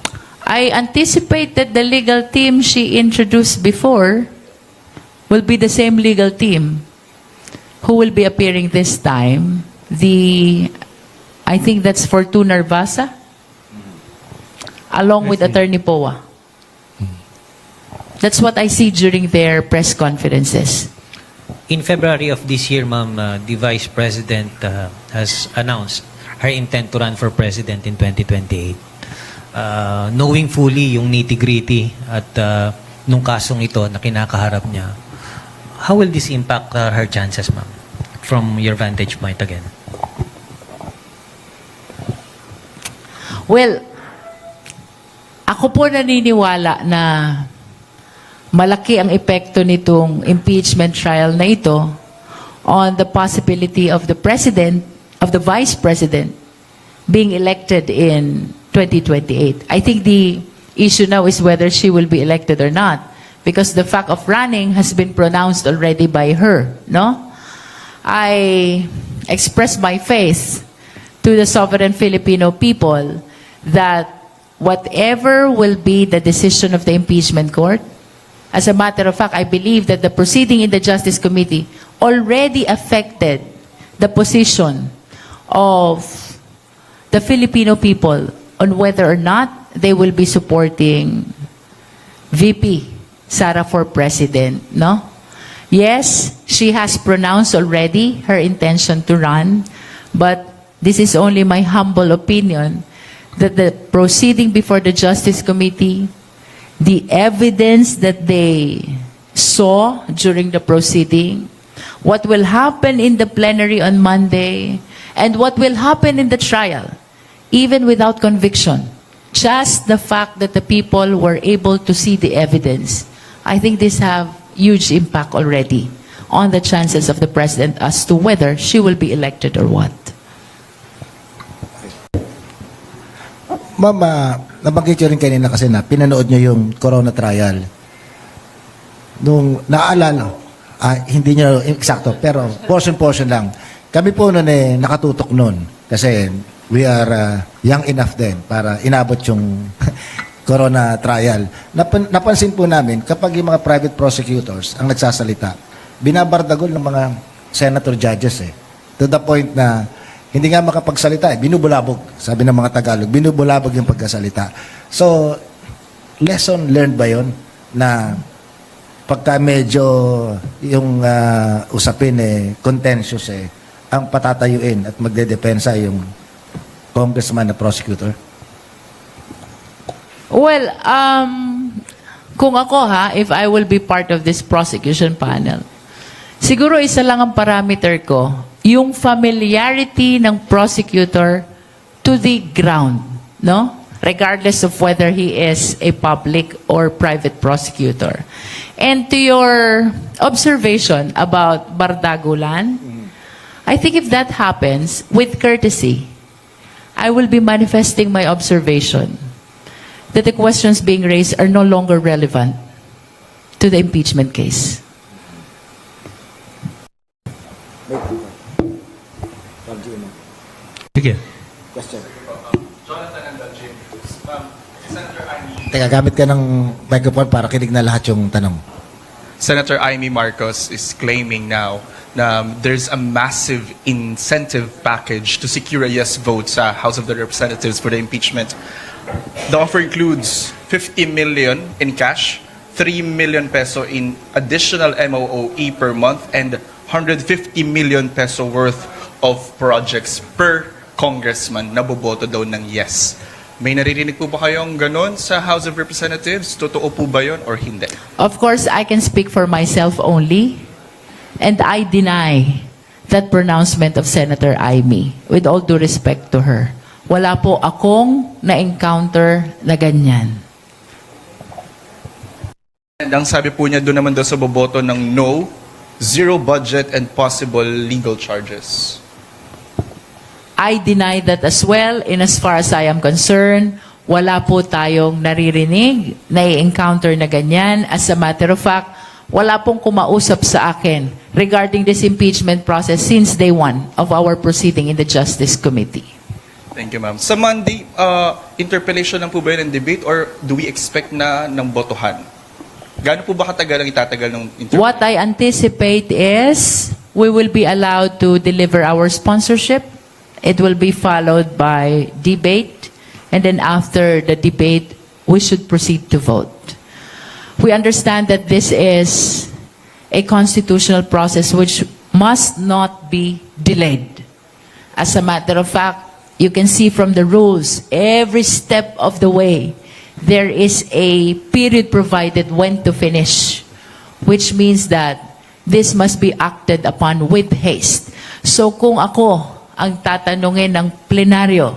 I anticipate that the legal team she introduced before will be the same legal team who will be appearing this time. I think that's Fortuna Narvasa, along with Attorney Poa. That's what I see during their press conferences. In February of this year, ma'am, the Vice President has announced her intent to run for President in 2028. Knowing fully yung nitty-gritty at nung kasong ito na kinakaharap niya, how will this impact her chances, ma'am, from your vantage point again? Well, ako po naniniwala na malaki ang epekto nitong impeachment trial na ito on the possibility of the President, of the Vice President, being elected in 2028. I think the issue now is whether she will be elected or not, because the fact of running has been pronounced already by her, no? I express my faith to the sovereign Filipino people that whatever will be the decision of the impeachment court, as a matter of fact, I believe that the proceeding in the Justice Committee already affected the position of the Filipino people on whether or not they will be supporting VP Sara for president, no? Yes, she has pronounced already her intention to run, but this is only my humble opinion that the proceeding before the Justice Committee, the evidence that they saw during the proceeding, what will happen in the plenary on Monday, and what will happen in the trial, even without conviction, just the fact that the people were able to see the evidence, I think this have huge impact already on the chances of the president as to whether she will be elected or what. Ma'am, nabanggit nyo rin kanina kasi na pinanood nyo yung corona trial. Nung naaalala, hindi nyo eksakto, pero portion lang. Kami po noon nakatutok noon kasi we are young enough din para inabot yung corona trial. Napansin po namin kapag yung mga private prosecutors ang nagsasalita, binabardagol ng mga senator judges to the point na hindi nga makapagsalita binubulabog, sabi ng mga Tagalog, binubulabog yung pagkasalita. So, lesson learned ba yun na pagka medyo yung usapin contentious ang patatayuin at magdedepensa yung congressman na prosecutor? Well, kung ako if I will be part of this prosecution panel, siguro isa lang ang parameter ko, yung familiarity ng prosecutor to the ground, no? Regardless of whether he is a public or private prosecutor. And to your observation about Bardagulan, I think if that happens, with courtesy, I will be manifesting my observation that the questions being raised are no longer relevant to the impeachment case. Sige. Teka, gamit ka ng microphone para kinig na lahat yung tanong. Senator Amy Marcos is claiming now na there's a massive incentive package to secure a yes vote sa House of the Representatives for the impeachment. The offer includes 50 million in cash, 3 million peso in additional MOOE per month, and 150 million peso worth of projects per congressman na boboto daw ng yes. May naririnig po ba kayong ganon sa House of Representatives? Totoo po ba yun or hindi? Of course, I can speak for myself only, and I deny that pronouncement of Senator Amy, with all due respect to her. Wala po akong na-encounter na ganyan. And ang sabi po niya doon naman daw sa boboto ng no, zero budget and possible legal charges. I deny that as well, in as far as I am concerned, wala po tayong naririnig, na-encounter na ganyan. As a matter of fact, wala pong kumausap sa akin regarding this impeachment process since day one of our proceeding in the Justice Committee. Thank you, ma'am. Sa Monday, interpellation lang po ba yun ng debate or do we expect na ng botohan? Gaano po ba katagal ang itatagal ng interpellation? What I anticipate is we will be allowed to deliver our sponsorship. It will be followed by debate, and then after the debate, we should proceed to vote. We understand that this is a constitutional process which must not be delayed. As a matter of fact, you can see from the rules, every step of the way, there is a period provided when to finish, which means that this must be acted upon with haste. So kung ako ang tatanungin ng plenaryo,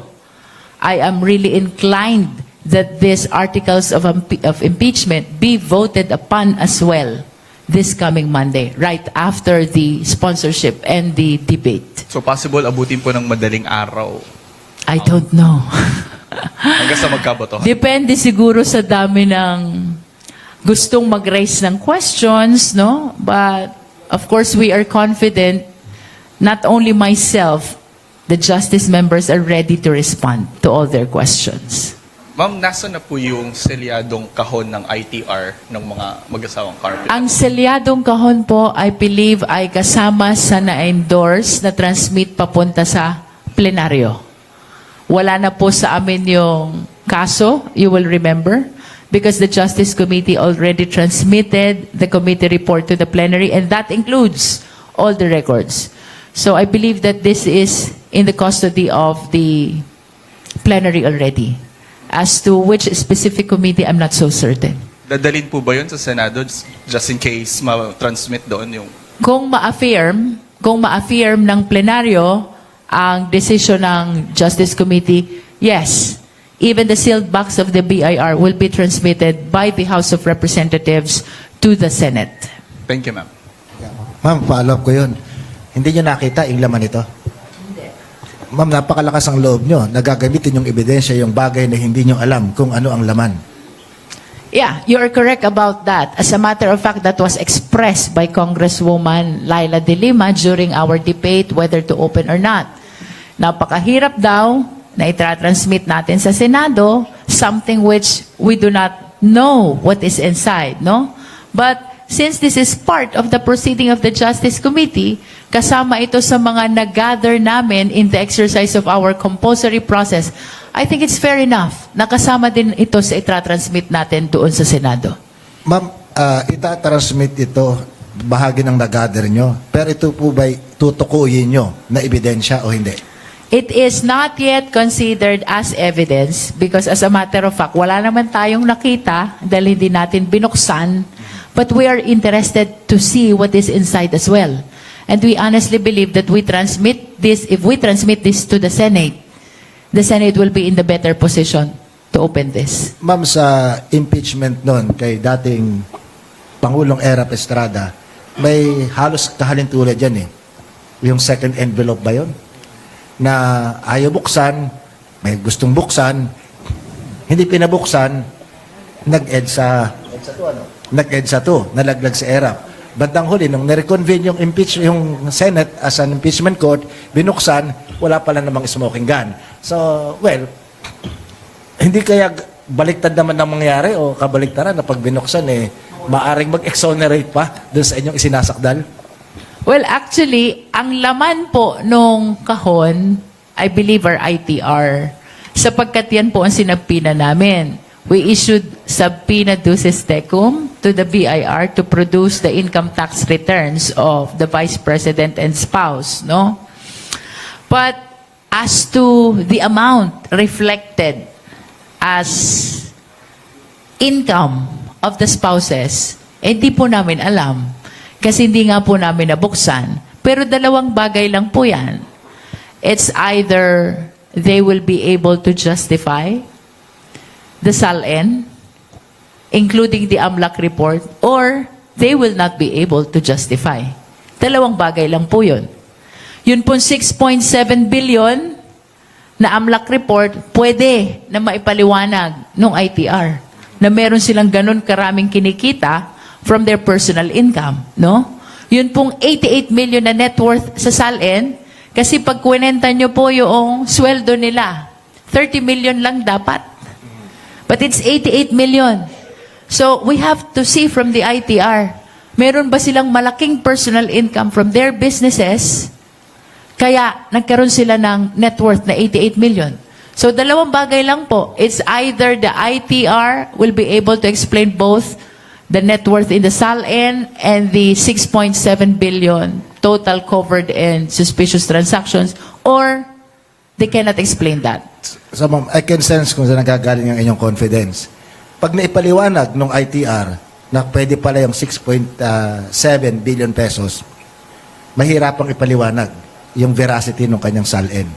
I am really inclined that these articles of impeachment be voted upon as well this coming Monday, right after the sponsorship and the debate. So possible abutin po ng madaling araw. I don't know. Hanggang sa magkaboto. Depende siguro sa dami ng gustong mag-raise ng questions, no? But, of course, we are confident, not only myself, the justice members are ready to respond to all their questions. Ma'am, nasa na po yung selyadong kahon ng ITR ng mga mag-asawang carpet? Ang selyadong kahon po, I believe, ay kasama sa na-endorse na transmit papunta sa plenaryo. Wala na po sa amin yung kaso, you will remember, because the Justice Committee already transmitted the committee report to the plenary, and that includes all the records. So I believe that this is in the custody of the plenary already. As to which specific committee, I'm not so certain. Dadalhin po ba yun sa Senado just in case ma-transmit doon yung... Kung ma-affirm ng plenaryo ang desisyon ng Justice Committee, yes, even the sealed box of the BIR will be transmitted by the House of Representatives to the Senate. Thank you, ma'am. Ma'am, follow-up ko yun. Hindi nyo nakita yung laman ito? Ma'am, napakalakas ang loob nyo. Nagagamitin yung ebidensya, yung bagay na hindi nyo alam kung ano ang laman. Yeah, you are correct about that. As a matter of fact, that was expressed by Congresswoman Laila De Lima during our debate whether to open or not. Napakahirap daw na itra-transmit natin sa Senado something which we do not know what is inside, no? But since this is part of the proceeding of the Justice Committee, kasama ito sa mga nag-gather namin in the exercise of our compulsory process, I think it's fair enough na kasama din ito sa itra-transmit natin doon sa Senado. Ma'am, itatransmit ito bahagi ng nag-gather nyo, pero ito po ba'y tutukuyin nyo na ebidensya o hindi? It is not yet considered as evidence because as a matter of fact, wala naman tayong nakita dahil hindi natin binuksan, but we are interested to see what is inside as well. And we honestly believe that we transmit this, if we transmit this to the Senate will be in the better position to open this. Ma'am, sa impeachment nun kay dating Pangulong Erap Estrada, may halos kahalintulad yan eh. Yung second envelope ba yun? Na ayaw buksan, may gustong buksan, hindi pinabuksan, nag-EDSA 2, nalaglag sa ERAP. Bandang huli, nung nireconvene yung Senate as an impeachment court, binuksan, wala pala namang smoking gun. So, well, hindi kaya baliktad naman ang mangyari o kabaliktaran na pag binuksan, maaring mag-exonerate pa dun sa inyong isinasakdal? Well, actually, ang laman po nung kahon, I believe, are ITR. Sapagkat yan po ang sinabpina namin. We issued subpoena duces tecum to the BIR to produce the income tax returns of the Vice President and spouse, no? But as to the amount reflected as income of the spouses, hindi po namin alam. Kasi hindi nga po namin nabuksan. Pero dalawang bagay lang po yan. It's either they will be able to justify the SALN, including the AMLAC report, or they will not be able to justify. Dalawang bagay lang po yun. Yun pong 6.7 billion na AMLAC report, pwede na maipaliwanag ng ITR na meron silang ganun karaming kinikita from their personal income, no? Yun pong 88 million na net worth sa SALN, kasi pag kwenta nyo po yung sweldo nila, 30 million lang dapat. But it's 88 million. So we have to see from the ITR, meron ba silang malaking personal income from their businesses, kaya nagkaroon sila ng net worth na 88 million. So dalawang bagay lang po. It's either the ITR will be able to explain both the net worth in the SALN and the 6.7 billion total covered in suspicious transactions, or they cannot explain that. So ma'am, I can sense kung saan nagagaling ang inyong confidence. Pag naipaliwanag ng ITR na pwede pala yung 6.7 billion pesos, mahirapang ipaliwanag yung veracity ng kanyang SALN.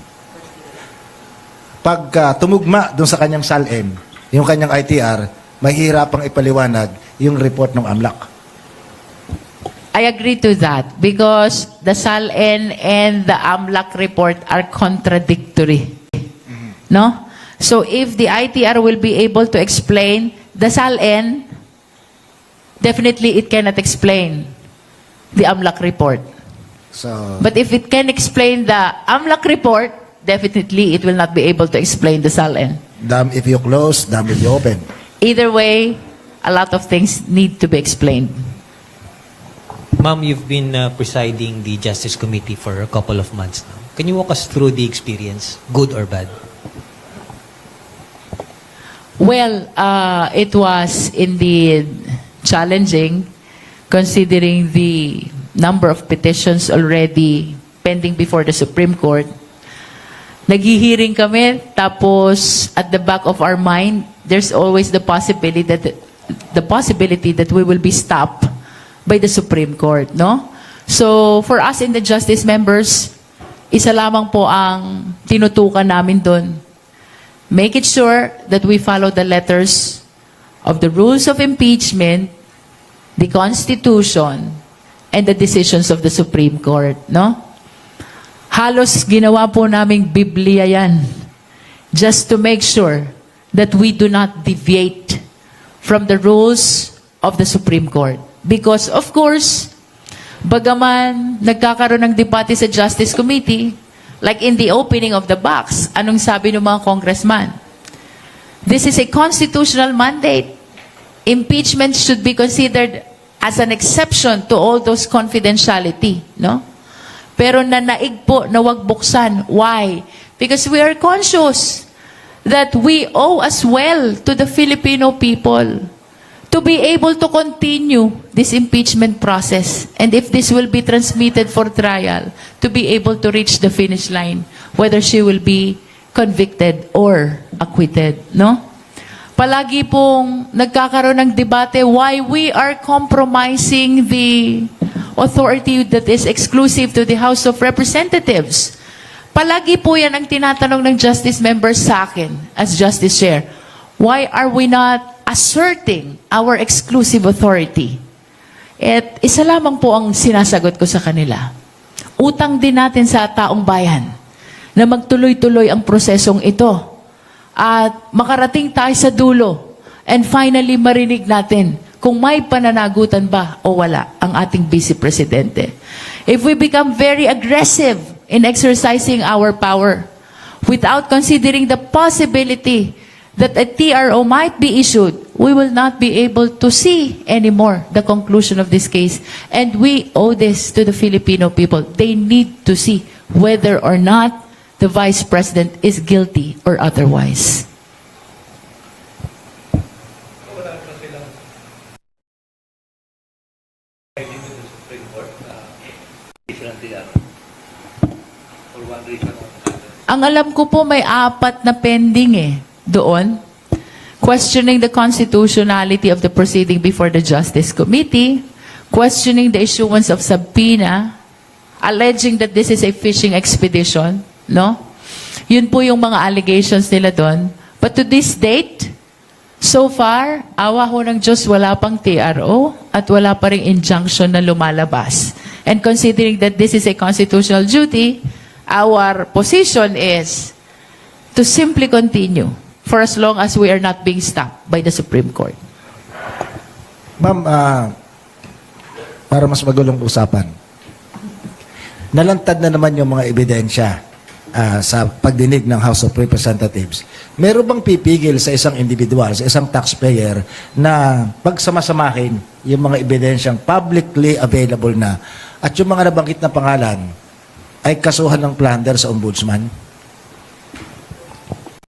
Pag tumugma dun sa kanyang SALN, yung kanyang ITR, mahirapang ipaliwanag yung report ng AMLAC. I agree to that because the SALN and the AMLAC report are contradictory. No? So if the ITR will be able to explain the SALN, definitely it cannot explain the AMLAC report. So, But if it can explain the AMLAC report, definitely it will not be able to explain the SALN. dam if you close, dam if you open. Either way, a lot of things need to be explained. Ma'am, you've been presiding the Justice Committee for a couple of months now. Can you walk us through the experience, good or bad? Well, it was indeed challenging considering the number of petitions already pending before the Supreme Court. Naghihiring kami, tapos at the back of our mind, there's always the possibility that we will be stopped by the Supreme Court, no? So, for us in the Justice members, isa lamang po ang tinutukan namin doon. Make it sure that we follow the letters of the rules of impeachment, the Constitution, and the decisions of the Supreme Court, no? Halos ginawa po naming Biblia yan just to make sure that we do not deviate from the rules of the Supreme Court. Because, of course, bagaman nagkakaroon ng debate sa Justice Committee, like in the opening of the box, anong sabi ng mga congressman? This is a constitutional mandate. Impeachment should be considered as an exception to all those confidentiality, no? Pero nanaig po na wag buksan. Why? Because we are conscious that we owe as well to the Filipino people to be able to continue this impeachment process. And if this will be transmitted for trial, to be able to reach the finish line, whether she will be convicted or acquitted, no? Palagi pong nagkakaroon ng debate why we are compromising the authority that is exclusive to the House of Representatives. Palagi po yan ang tinatanong ng Justice members sa akin as Justice Chair. Why are we not asserting our exclusive authority? At isa lamang po ang sinasagot ko sa kanila. Utang din natin sa taong bayan na magtuloy-tuloy ang prosesong ito at makarating tayo sa dulo and finally marinig natin kung may pananagutan ba o wala ang ating Vice Presidente. If we become very aggressive in exercising our power without considering the possibility that a TRO might be issued, we will not be able to see anymore the conclusion of this case. And we owe this to the Filipino people. They need to see whether or not the Vice President is guilty or otherwise. Ang alam ko po may 4 na pending doon. Questioning the constitutionality of the proceeding before the Justice Committee, questioning the issuance of subpoena, alleging that this is a fishing expedition, no? Yun po yung mga allegations nila doon. But to this date, so far, awa ho ng Diyos, wala pang TRO at wala pa ring injunction na lumalabas. And considering that this is a constitutional duty, our position is to simply continue for as long as we are not being stopped by the Supreme Court. Ma'am, para mas magulong usapan, nalantad na naman yung mga ebidensya sa pagdinig ng House of Representatives. Meron bang pipigil sa isang individual, sa isang taxpayer, na pagsamasamahin yung mga ebidensyang publicly available na at yung mga nabanggit na pangalan ay kasuhan ng plunder sa ombudsman?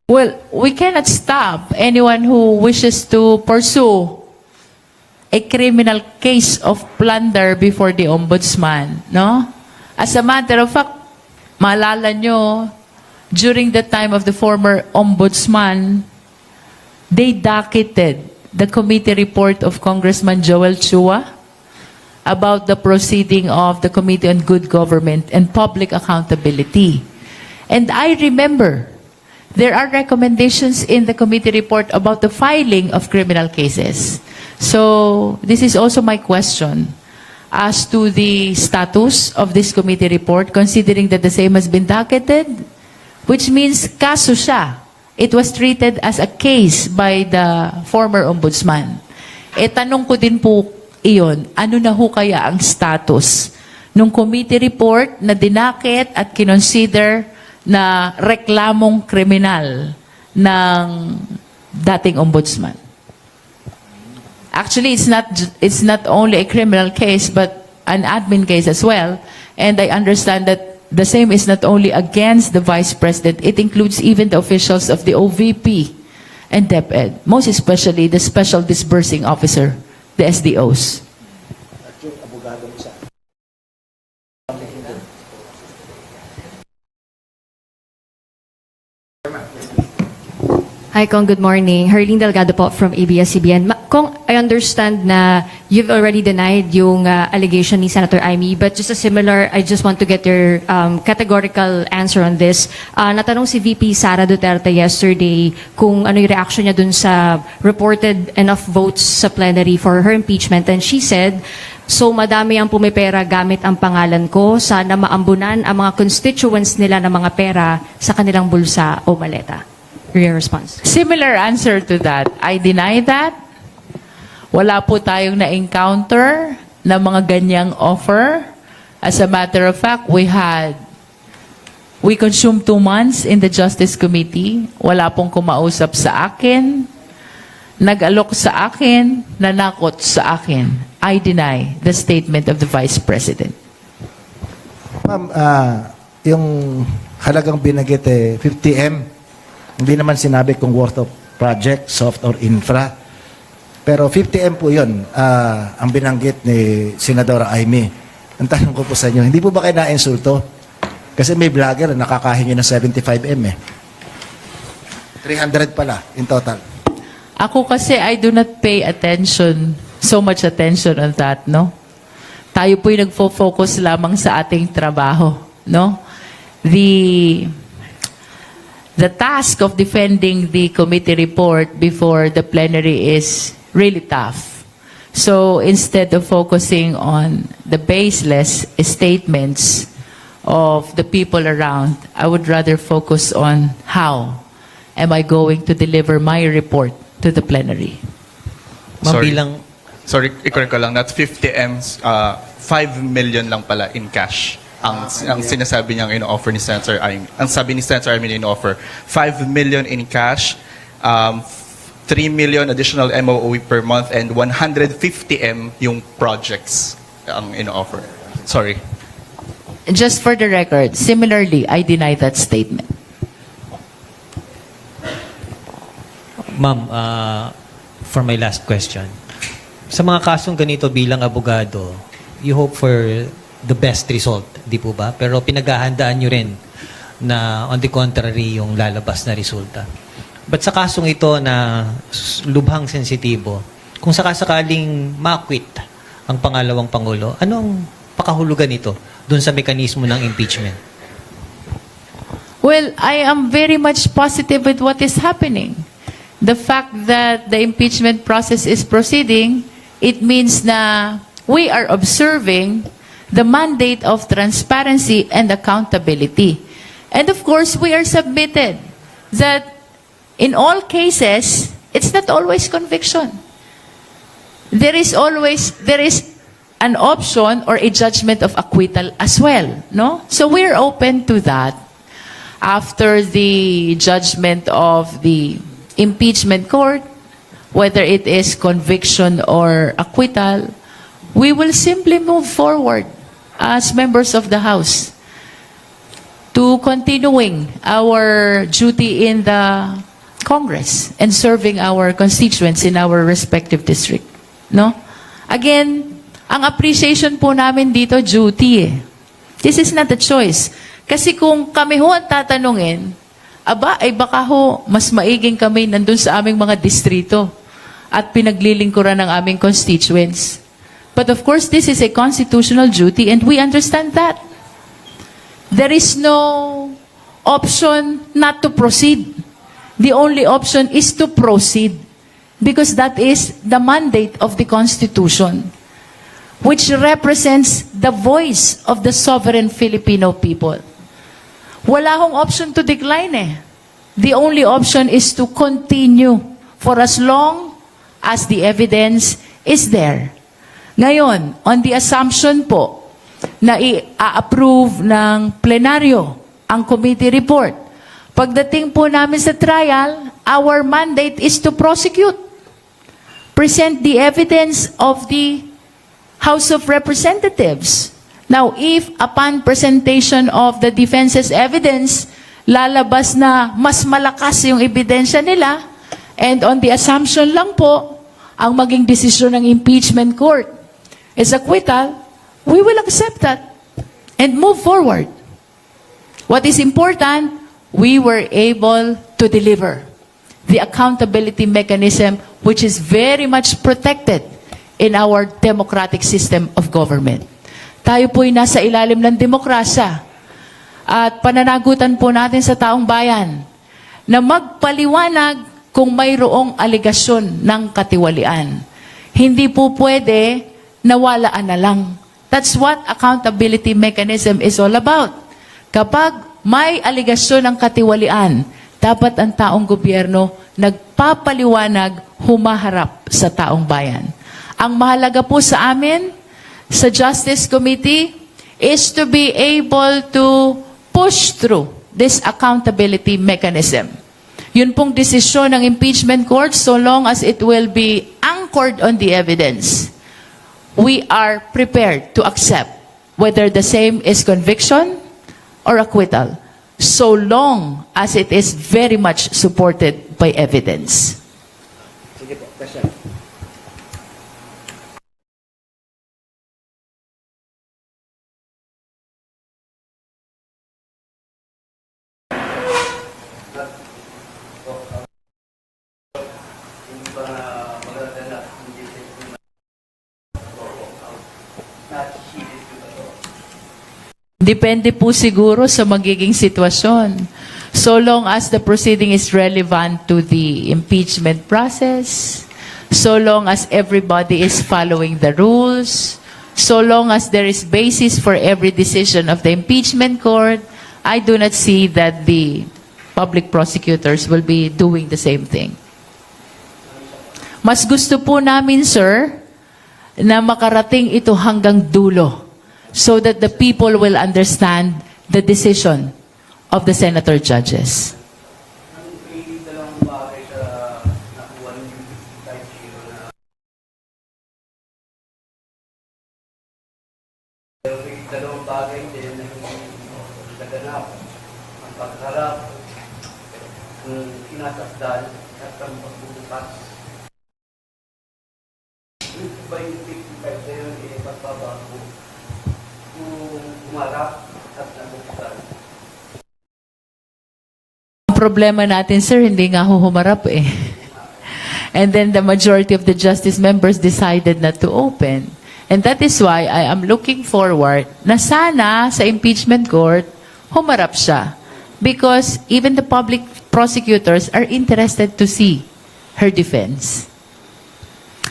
Well, we cannot stop anyone who wishes to pursue a criminal case of plunder before the ombudsman, no? As a matter of fact, maalala nyo, during the time of the former ombudsman, they docketed the committee report of Congressman Joel Chua about the proceeding of the Committee on Good Government and Public Accountability. And I remember, there are recommendations in the committee report about the filing of criminal cases. So, this is also my question as to the status of this committee report, considering that the same has been docketed, which means kaso siya it was treated as a case by the former ombudsman. Tanong ko din po iyon, ano na ho kaya ang status nung committee report na dinakit at kinonsider na reklamong kriminal ng dating ombudsman? Actually, it's not only a criminal case but an admin case as well. And I understand that the same is not only against the Vice President, it includes even the officials of the OVP and DepEd, most especially the Special Disbursing Officer, the SDOs. Hi, Kong. Good morning. Herlene Delgado po from ABS-CBN. Kong, I understand na you've already denied yung allegation ni Senator Amy, but just a similar, I just want to get your categorical answer on this. Natanong si VP Sara Duterte yesterday kung ano yung reaction niya dun sa reported enough votes sa plenary for her impeachment, and she said, so madami ang pumipera gamit ang pangalan ko, sana maambunan ang mga constituents nila ng mga pera sa kanilang bulsa o maleta. Your response. Similar answer to that. I deny that. Wala po tayong na-encounter na mga ganyang offer. As a matter of fact, we consumed 2 months in the Justice Committee. Wala pong kumausap sa akin, nag-alok sa akin, nanakot sa akin. I deny the statement of the Vice President. Ma'am, yung halagang binagit 50M, hindi naman sinabi kung worth of project, soft or infra. Pero 50M po yun, ang binanggit ni Senadora Amy. Ang tanong ko po sa inyo, hindi po ba kayo na-insulto? Kasi may vlogger na nakakahingi ng 75M eh. 300 pala in total. Ako kasi, I do not pay attention, so much attention on that, no? Tayo po'y nagfo-focus lamang sa ating trabaho, no? The task of defending the committee report before the plenary is really tough. So instead of focusing on the baseless statements of the people around, I would rather focus on how am I going to deliver my report to the plenary. Mabilang, Sorry, i-correct ko lang. Not 50M, 5 million lang pala in cash. Ang sinasabi niyang ino-offer ni Senator Amy. Ang sabi ni Senator Amy ino-offer, 5 million in cash, 3 million additional MOOE per month, and 150M yung projects ang ino-offer. Sorry. Just for the record, similarly, I deny that statement. Ma'am, for my last question. Sa mga kasong ganito bilang abogado, you hope for the best result, di po ba? Pero pinaghahandaan nyo rin na on the contrary yung lalabas na resulta. But sa kasong ito na lubhang sensitibo, kung sakasakaling ma-acquit ang pangalawang Pangulo, anong pakahulugan nito dun sa mekanismo ng impeachment? Well, I am very much positive with what is happening. The fact that the impeachment process is proceeding, it means na we are observing the mandate of transparency and accountability. And of course, we are submitted that in all cases, it's not always conviction. There is an option or a judgment of acquittal as well, no? So we're open to that. After the judgment of the impeachment court, whether it is conviction or acquittal, we will simply move forward as members of the House to continuing our duty in the Congress and serving our constituents in our respective district. No? Again, ang appreciation po namin dito, duty eh. This is not a choice. Kasi kung kami ho ang tatanungin, ay baka ho, mas maiging kami nandun sa aming mga distrito at pinaglilingkuran ng aming constituents. But of course, this is a constitutional duty and we understand that. There is no option not to proceed. The only option is to proceed because that is the mandate of the Constitution, which represents the voice of the sovereign Filipino people. Wala hong option to decline eh. the only option is to continue for as long as the evidence is there. Ngayon, on the assumption po na i-approve ng plenaryo ang committee report, pagdating po namin sa trial, our mandate is to prosecute. Present the evidence of the House of Representatives. Now, if upon presentation of the defense's evidence, lalabas na mas malakas yung ebidensya nila, and on the assumption lang po, ang maging desisyon ng impeachment court is acquittal, we will accept that and move forward. What is important, we were able to deliver the accountability mechanism which is very much protected in our democratic system of government. Tayo po'y nasa ilalim ng demokrasya at pananagutan po natin sa taong bayan na magpaliwanag kung mayroong aligasyon ng katiwalian. Hindi po pwede nawalaan na lang. That's what accountability mechanism is all about. Kapag may aligasyon ng katiwalian, dapat ang taong gobyerno nagpapaliwanag, humaharap sa taong bayan. Ang mahalaga po sa amin, sa Justice Committee, is to be able to push through this accountability mechanism. Yun pong desisyon ng impeachment court, so long as it will be anchored on the evidence, we are prepared to accept whether the same is conviction or acquittal, so long as it is very much supported by evidence. Sige po, question. Depende po siguro sa magiging sitwasyon. So long as the proceeding is relevant to the impeachment process, so long as everybody is following the rules, so long as there is basis for every decision of the impeachment court, I do not see that the public prosecutors will be doing the same thing. Mas gusto po namin, sir, na makarating ito hanggang dulo, so that the people will understand the decision of the senator judges. Dalawang bagay din na hindi naganap. Ang pagharap, ang tinatakdal, at ang pagbubukas. Yung ba yung 55 na yun, pagbabago, kung umarap at nabuksan. Ang problema natin, sir, hindi nga humarap eh. And then the majority of the justice members decided not to open. And that is why I am looking forward na sana sa impeachment court, humarap siya. Because even the public prosecutors are interested to see her defense.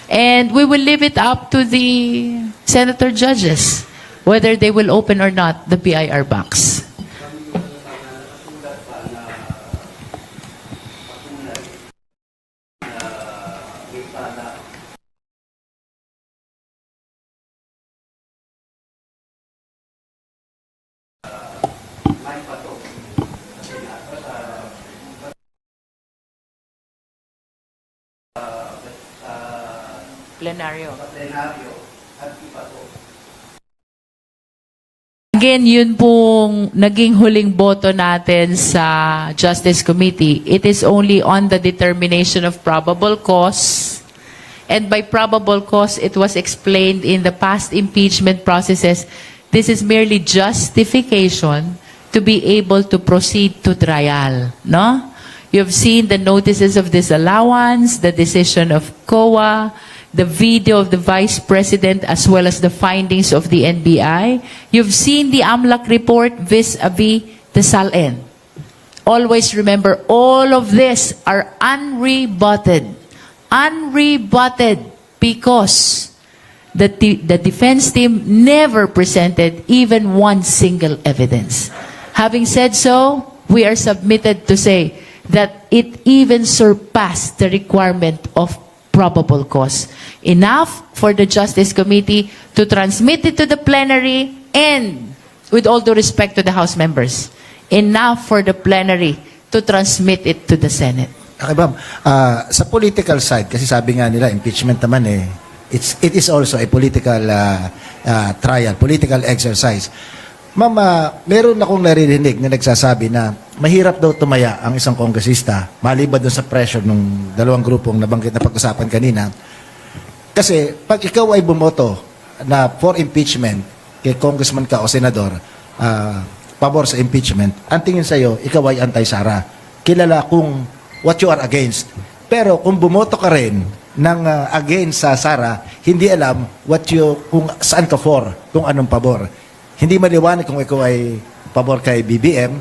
And we will leave it up to the senator judges whether they will open or not the PIR box. Plenaryo. Again, yun pong naging huling boto natin sa Justice Committee. It is only on the determination of probable cause. And by probable cause, it was explained in the past impeachment processes. This is merely justification to be able to proceed to trial. No? You've seen the notices of disallowance, the decision of COA, the video of the Vice President, as well as the findings of the NBI. You've seen the AMLAC report vis-a-vis the SALN. Always remember, all of this are unrebutted. Unrebutted because the defense team never presented even one single evidence. Having said so, we are submitted to say, that it even surpassed the requirement of probable cause. Enough for the Justice Committee to transmit it to the plenary and, with all due respect to the House members, enough for the plenary to transmit it to the Senate. Okay, ma'am. Sa political side, kasi sabi nga nila, impeachment naman it is also a political trial, political exercise. Ma'am, meron akong naririnig na nagsasabi na mahirap daw tumaya ang isang kongresista maliban doon sa pressure ng dalawang grupong nabanggit na pag-usapan kanina. Kasi pag ikaw ay bumoto na for impeachment kay congressman ka o senador, pabor sa impeachment, ang tingin sa'yo, ikaw ay anti-Sara. Kilala kung what you are against. Pero kung bumoto ka rin ng against sa Sara, hindi alam kung saan ka for, kung anong pabor. Hindi maliwanag kung ikaw ay pabor kay BBM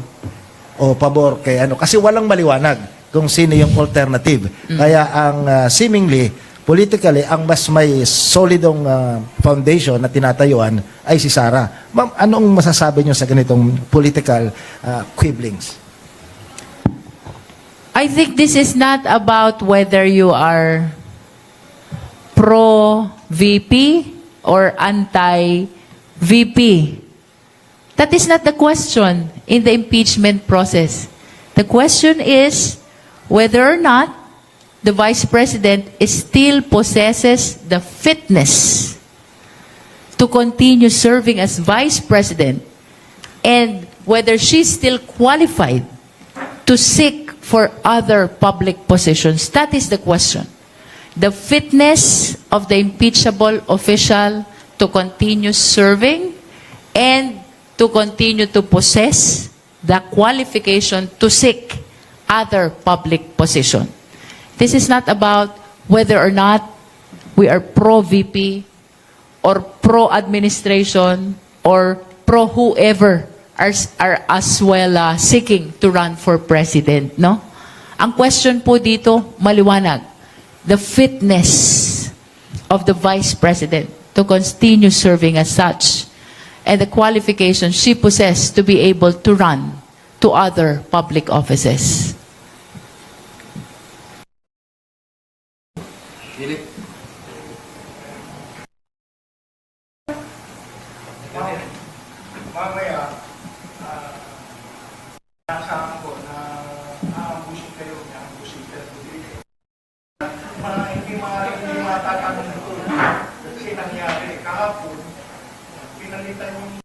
o pabor kay ano. Kasi walang maliwanag kung sino yung alternative. Kaya ang seemingly, politically, ang mas may solidong foundation na tinatayuan ay si Sara. Ma'am, anong masasabi niyo sa ganitong political quibblings? I think this is not about whether you are pro-VP or anti-VP. That is not the question in the impeachment process. The question is whether or not the Vice President still possesses the fitness to continue serving as Vice President and whether she's still qualified to seek for other public positions. That is the question. The fitness of the impeachable official to continue serving and to continue to possess the qualification to seek other public position. This is not about whether or not we are pro-VP or pro-administration or pro-whoever are as well seeking to run for president, no? Ang question po dito, maliwanag. The fitness of the Vice President to continue serving as such and the qualifications she possesses to be able to run to other public offices. Mamaya, nasahan ko na aambusin kayo, aambusin kayo. Hindi matatanong ito. Kasi nangyari kahapon, pinalitan yung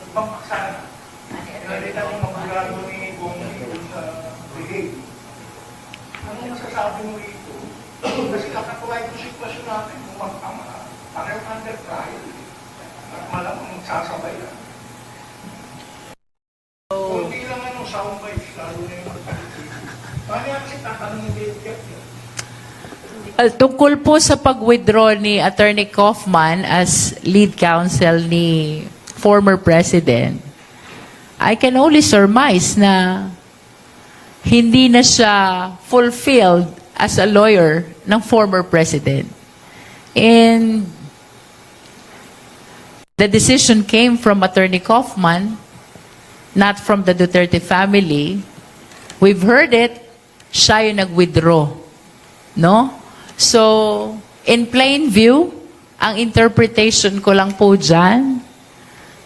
ibang paksana. Pinalitan yung magulado ni Gong sa brigade. Ano masasabi mo ito? Kasi kakatuwa yung sitwasyon natin kung magkama. Pareho under trial. At malamang magsasabay yan. Kunti lang soundbites, lalo na yung paano yan kasi tatanungin din yan? Tungkol po sa pag-withdraw ni Attorney Kaufman as lead counsel ni former President, I can only surmise na hindi na siya fulfilled as a lawyer ng former President. And the decision came from Attorney Kaufman, not from the Duterte family. We've heard it, siya yung nag-withdraw. No? So, in plain view, ang interpretation ko lang po dyan,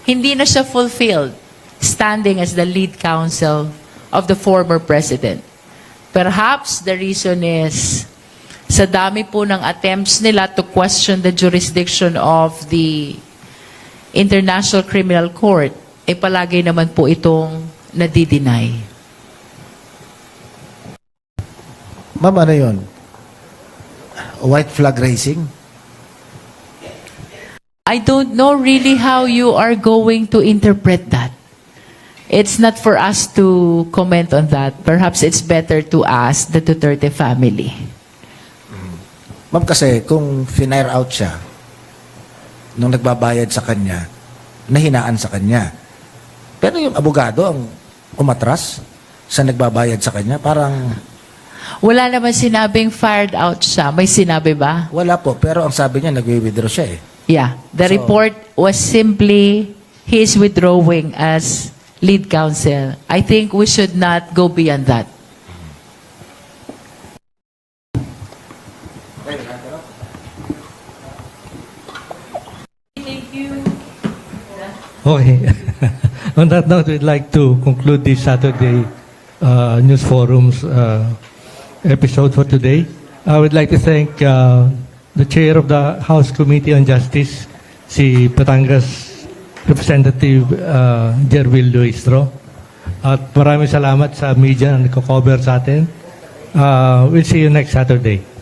hindi na siya fulfilled standing as the lead counsel of the former president. Perhaps the reason is sa dami po ng attempts nila to question the jurisdiction of the International Criminal Court, eh palagi naman po itong nadi-deny. Ma'am, ano yun? White flag raising? I don't know really how you are going to interpret that. It's not for us to comment on that. Perhaps it's better to ask the Duterte family. Ma'am, kasi kung finire out siya nung nagbabayad sa kanya, nahinaan sa kanya. Pero yung abogado ang umatras sa nagbabayad sa kanya, parang Wala naman sinabing fired out siya. May sinabi ba? wala po. Pero ang sabi niya, nag-withdraw siya eh. Yeah. The So- report was simply he is withdrawing as lead counsel. I think we should not go beyond that. Okay. On that note, we'd like to conclude this Saturday News Forum's episode for today. I would like to thank the chair of the House Committee on Justice, si Batangas Representative Jervil Luistro. At maraming salamat sa media na nagko-cover sa atin. We'll see you next Saturday.